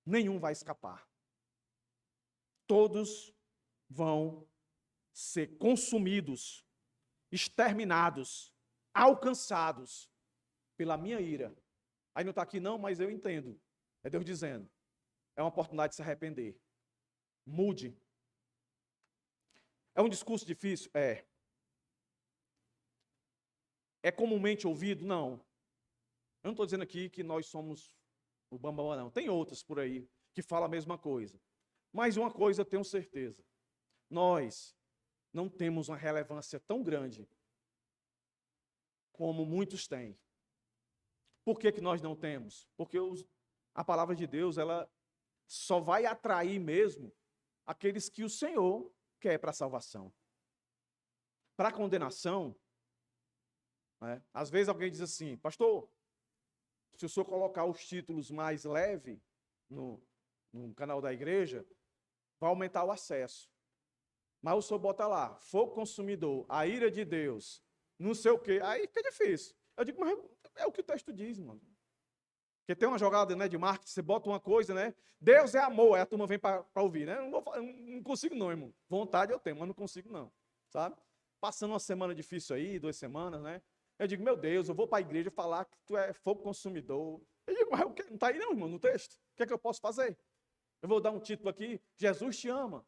Nenhum vai escapar. Todos vão ser consumidos, exterminados, alcançados pela minha ira. Aí não está aqui não, mas eu entendo. É Deus dizendo. É uma oportunidade de se arrepender. Mude. É um discurso difícil? É. É comumente ouvido? Não. Eu não estou dizendo aqui que nós somos o bambam, não. Tem outras por aí que falam a mesma coisa. Mas uma coisa eu tenho certeza. Nós não temos uma relevância tão grande como muitos têm. Por que nós não temos? Porque a palavra de Deus, ela só vai atrair mesmo aqueles que o Senhor quer para a salvação. Para a condenação, né? Às vezes alguém diz assim, pastor, se o senhor colocar os títulos mais leve no canal da igreja, vai aumentar o acesso. Mas o senhor bota lá, fogo consumidor, a ira de Deus, não sei o quê, aí fica difícil. Eu digo, mas é o que o texto diz, mano. Porque tem uma jogada, né, de marketing, você bota uma coisa, né? Deus é amor, aí a turma vem para ouvir, né? Não consigo não, irmão. Vontade eu tenho, mas não consigo não, sabe? Passando uma semana difícil aí, 2 semanas, né? Eu digo, meu Deus, eu vou para a igreja falar que tu é fogo consumidor. Eu digo, mas não está aí não, irmão, no texto. O que é que eu posso fazer? Eu vou dar um título aqui, Jesus te ama.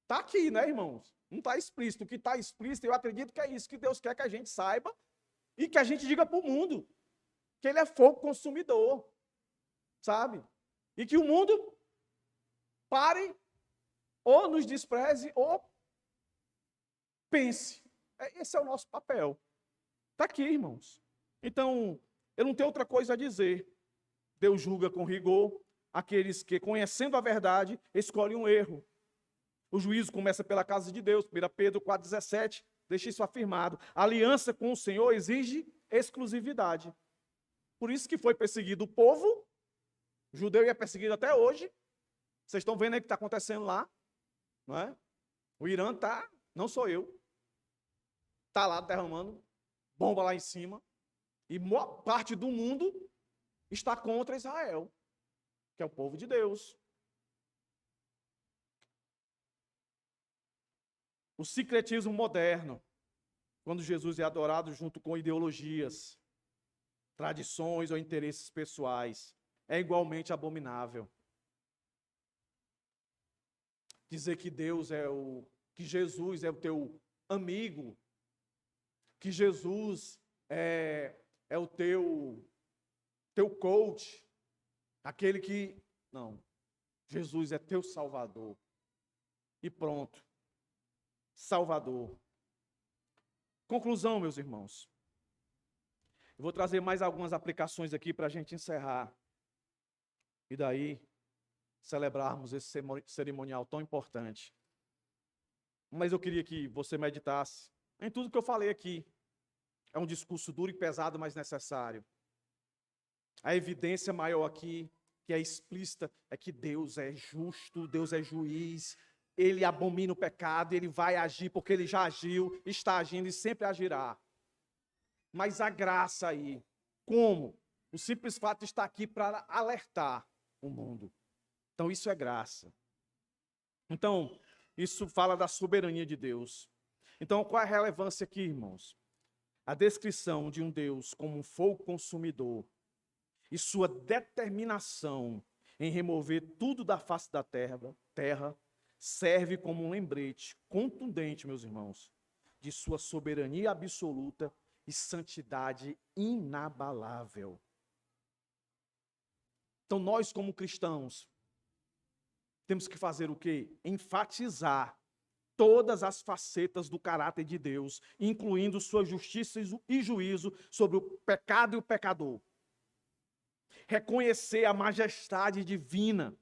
Está aqui, né, irmãos? Não está explícito. O que está explícito, eu acredito que é isso que Deus quer que a gente saiba e que a gente diga para o mundo. Que ele é fogo consumidor, sabe? E que o mundo pare, ou nos despreze, ou pense. Esse é o nosso papel. Está aqui, irmãos. Então, eu não tenho outra coisa a dizer. Deus julga com rigor aqueles que, conhecendo a verdade, escolhem um erro. O juízo começa pela casa de Deus. 1 Pedro 4,17, deixa isso afirmado. A aliança com o Senhor exige exclusividade. Por isso que foi perseguido o povo, o judeu é perseguido até hoje. Vocês estão vendo aí o que está acontecendo lá, não é? O Irã está, não sou eu, está lá derramando bomba lá em cima, e boa parte do mundo está contra Israel, que é o povo de Deus. O sincretismo moderno, quando Jesus é adorado junto com ideologias, tradições ou interesses pessoais, é igualmente abominável. Dizer que que Jesus é o teu amigo, que Jesus é o teu coach, aquele que... Não, Jesus é teu Salvador. E pronto. Salvador. Conclusão, meus irmãos. Eu vou trazer mais algumas aplicações aqui para a gente encerrar. E daí, celebrarmos esse cerimonial tão importante. Mas eu queria que você meditasse em tudo que eu falei aqui. É um discurso duro e pesado, mas necessário. A evidência maior aqui, que é explícita, é que Deus é justo, Deus é juiz, Ele abomina o pecado, Ele vai agir porque Ele já agiu, está agindo e sempre agirá. Mas a graça aí, como? O simples fato de estar aqui para alertar o mundo. Então isso é graça. Então, isso fala da soberania de Deus. Então, qual é a relevância aqui, irmãos? A descrição de um Deus como um fogo consumidor e sua determinação em remover tudo da face da terra serve como um lembrete contundente, meus irmãos, de sua soberania absoluta e santidade inabalável. Então, nós como cristãos, temos que fazer o quê? Enfatizar todas as facetas do caráter de Deus, incluindo sua justiça e juízo sobre o pecado e o pecador. Reconhecer a majestade divina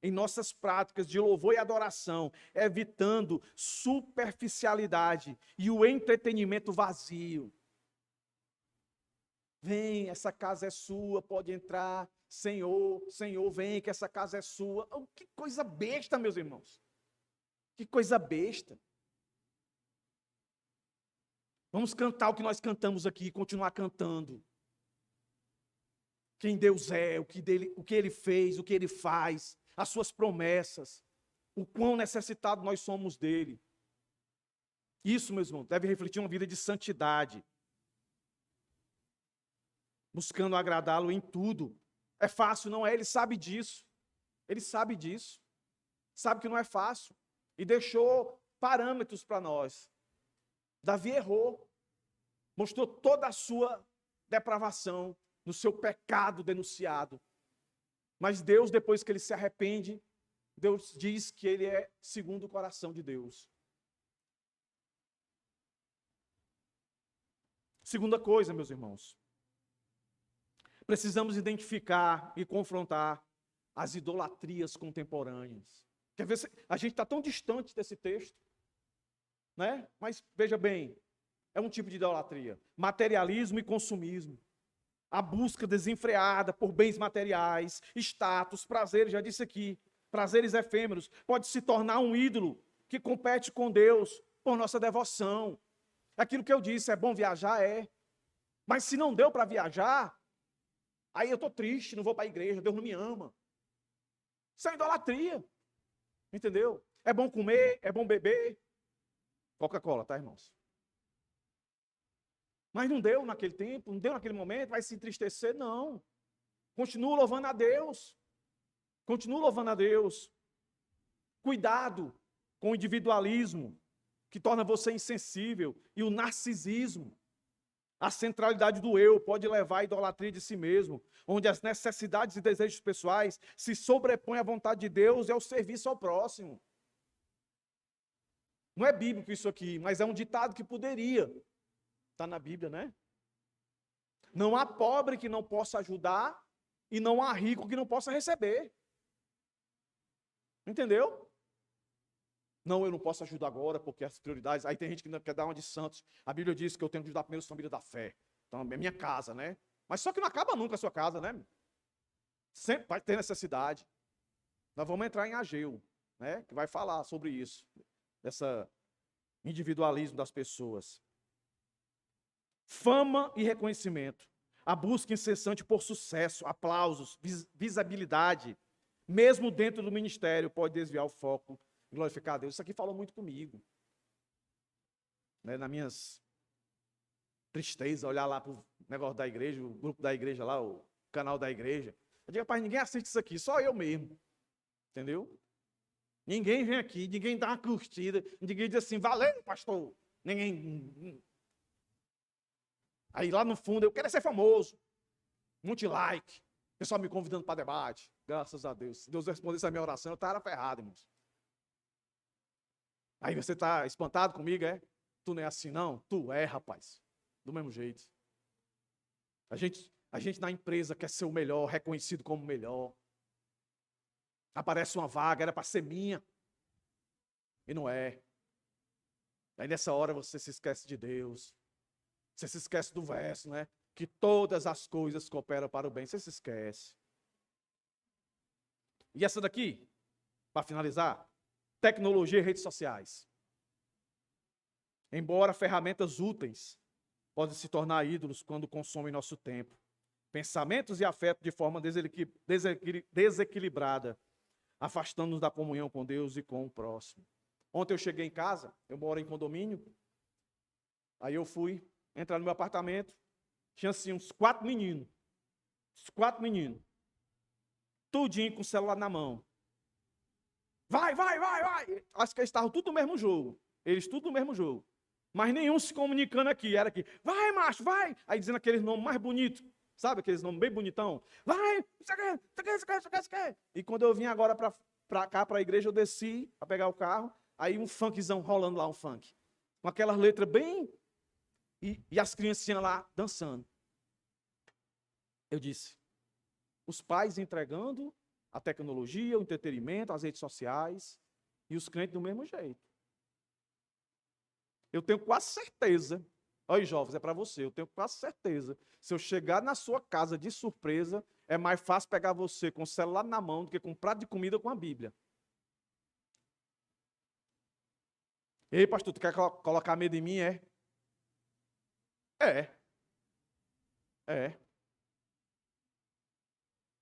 em nossas práticas de louvor e adoração, evitando superficialidade e o entretenimento vazio. Vem, essa casa é sua, pode entrar. Senhor, Senhor, vem, que essa casa é sua. Oh, que coisa besta, meus irmãos. Que coisa besta. Vamos cantar o que nós cantamos aqui, continuar cantando. Quem Deus é, o que Ele fez, o que Ele faz, as suas promessas, o quão necessitado nós somos dEle. Isso, meus irmãos, deve refletir uma vida de santidade. buscando agradá-lo em tudo. É fácil, não é? Ele sabe disso. Ele sabe disso. Sabe que não é fácil. E deixou parâmetros para nós. Davi errou. Mostrou toda a sua depravação no seu pecado denunciado. Mas Deus, depois que ele se arrepende, Deus diz que ele é segundo o coração de Deus. Segunda coisa, meus irmãos. Precisamos identificar e confrontar as idolatrias contemporâneas. Quer ver, a gente está tão distante desse texto, né? Mas veja bem, é um tipo de idolatria. Materialismo e consumismo. A busca desenfreada por bens materiais, status, prazeres, já disse aqui, prazeres efêmeros, pode se tornar um ídolo que compete com Deus por nossa devoção. Aquilo que eu disse, é bom viajar? É. Mas se não deu para viajar, aí eu estou triste, não vou para a igreja, Deus não me ama. Isso é idolatria. Entendeu? É bom comer, é bom beber. Coca-Cola, tá, irmãos? Mas não deu naquele tempo, não deu naquele momento, vai se entristecer? Não. Continua louvando a Deus. Continua louvando a Deus. Cuidado com o individualismo, que torna você insensível, e o narcisismo. A centralidade do eu pode levar à idolatria de si mesmo, onde as necessidades e desejos pessoais se sobrepõem à vontade de Deus e ao serviço ao próximo. Não é bíblico isso aqui, mas é um ditado que poderia. Está na Bíblia, né? Não há pobre que não possa ajudar e não há rico que não possa receber. Entendeu? Não, eu não posso ajudar agora porque as prioridades... Aí tem gente que quer dar uma de santos. A Bíblia diz que eu tenho que ajudar primeiro as famílias da fé. Então, é minha casa, né? Mas só que não acaba nunca a sua casa, né? Sempre vai ter necessidade. Nós vamos entrar em Ageu, né? Que vai falar sobre isso. Esse individualismo das pessoas. Fama e reconhecimento. A busca incessante por sucesso, aplausos, visibilidade, mesmo dentro do ministério, pode desviar o foco e glorificar a Deus. Isso aqui falou muito comigo. Né, nas minhas tristezas, olhar lá para o negócio da igreja, o grupo da igreja lá, o canal da igreja. Eu digo, rapaz, ninguém assiste isso aqui, só eu mesmo. Entendeu? Ninguém vem aqui, ninguém dá uma curtida, ninguém diz assim, valeu, pastor. Ninguém... Aí lá no fundo, eu quero ser famoso. Monte like. Pessoal me convidando para debate. Graças a Deus. Se Deus respondesse a minha oração, eu estava ferrado, irmãos. Aí você está espantado comigo, é? Tu não é assim, não? Tu é, rapaz. Do mesmo jeito. A gente na empresa quer ser o melhor, reconhecido como o melhor. Aparece uma vaga, era para ser minha. E não é. Aí nessa hora você se esquece de Deus. Você se esquece do verso, né? Que todas as coisas cooperam para o bem. Você se esquece. E essa daqui, para finalizar, tecnologia e redes sociais. Embora ferramentas úteis, podem se tornar ídolos quando consomem nosso tempo. Pensamentos e afetos de forma desequilibrada, afastando-nos da comunhão com Deus e com o próximo. Ontem eu cheguei em casa, eu moro em condomínio, aí eu fui entrar no meu apartamento, tinha assim uns 4 meninos. Tudinho com o celular na mão. Vai. Acho que eles estavam tudo no mesmo jogo. Eles tudo no mesmo jogo. Mas nenhum se comunicando aqui. Era aqui, vai macho, vai. Aí dizendo aqueles nomes mais bonitos. Sabe aqueles nomes bem bonitão? Vai, você quer. E quando eu vim agora pra cá, pra igreja, eu desci a pegar o carro. Aí um funkzão rolando lá, um funk. Com aquelas letras bem... E as criancinhas lá dançando. Eu disse, os pais entregando a tecnologia, o entretenimento, as redes sociais, e os crentes do mesmo jeito. Eu tenho quase certeza, olha jovens, é para você, eu tenho quase certeza, se eu chegar na sua casa de surpresa, é mais fácil pegar você com o celular na mão do que com um prato de comida ou com a Bíblia. Ei, pastor, tu quer colocar medo em mim, é? É.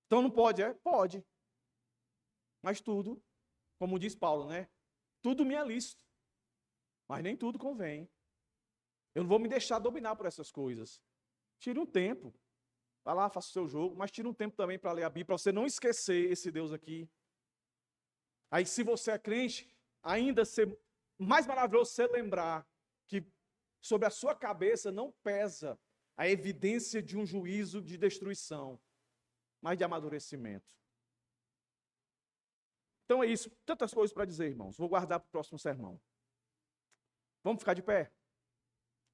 Então não pode, é? Pode. Mas tudo, como diz Paulo, né? Tudo me é lícito. Mas nem tudo convém. Eu não vou me deixar dominar por essas coisas. Tire um tempo. Vai lá, faça o seu jogo, mas tira um tempo também para ler a Bíblia, para você não esquecer esse Deus aqui. Aí, se você é crente, ainda ser mais maravilhoso você lembrar que sobre a sua cabeça não pesa a evidência de um juízo de destruição, mas de amadurecimento. Então é isso. Tantas coisas para dizer, irmãos. Vou guardar para o próximo sermão. Vamos ficar de pé?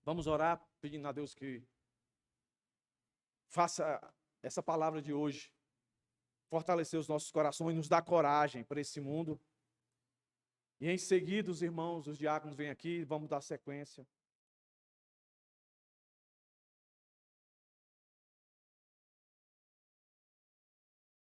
Vamos orar, pedindo a Deus que faça essa palavra de hoje fortalecer os nossos corações e nos dar coragem para esse mundo. E em seguida, os irmãos, os diáconos vêm aqui, vamos dar sequência.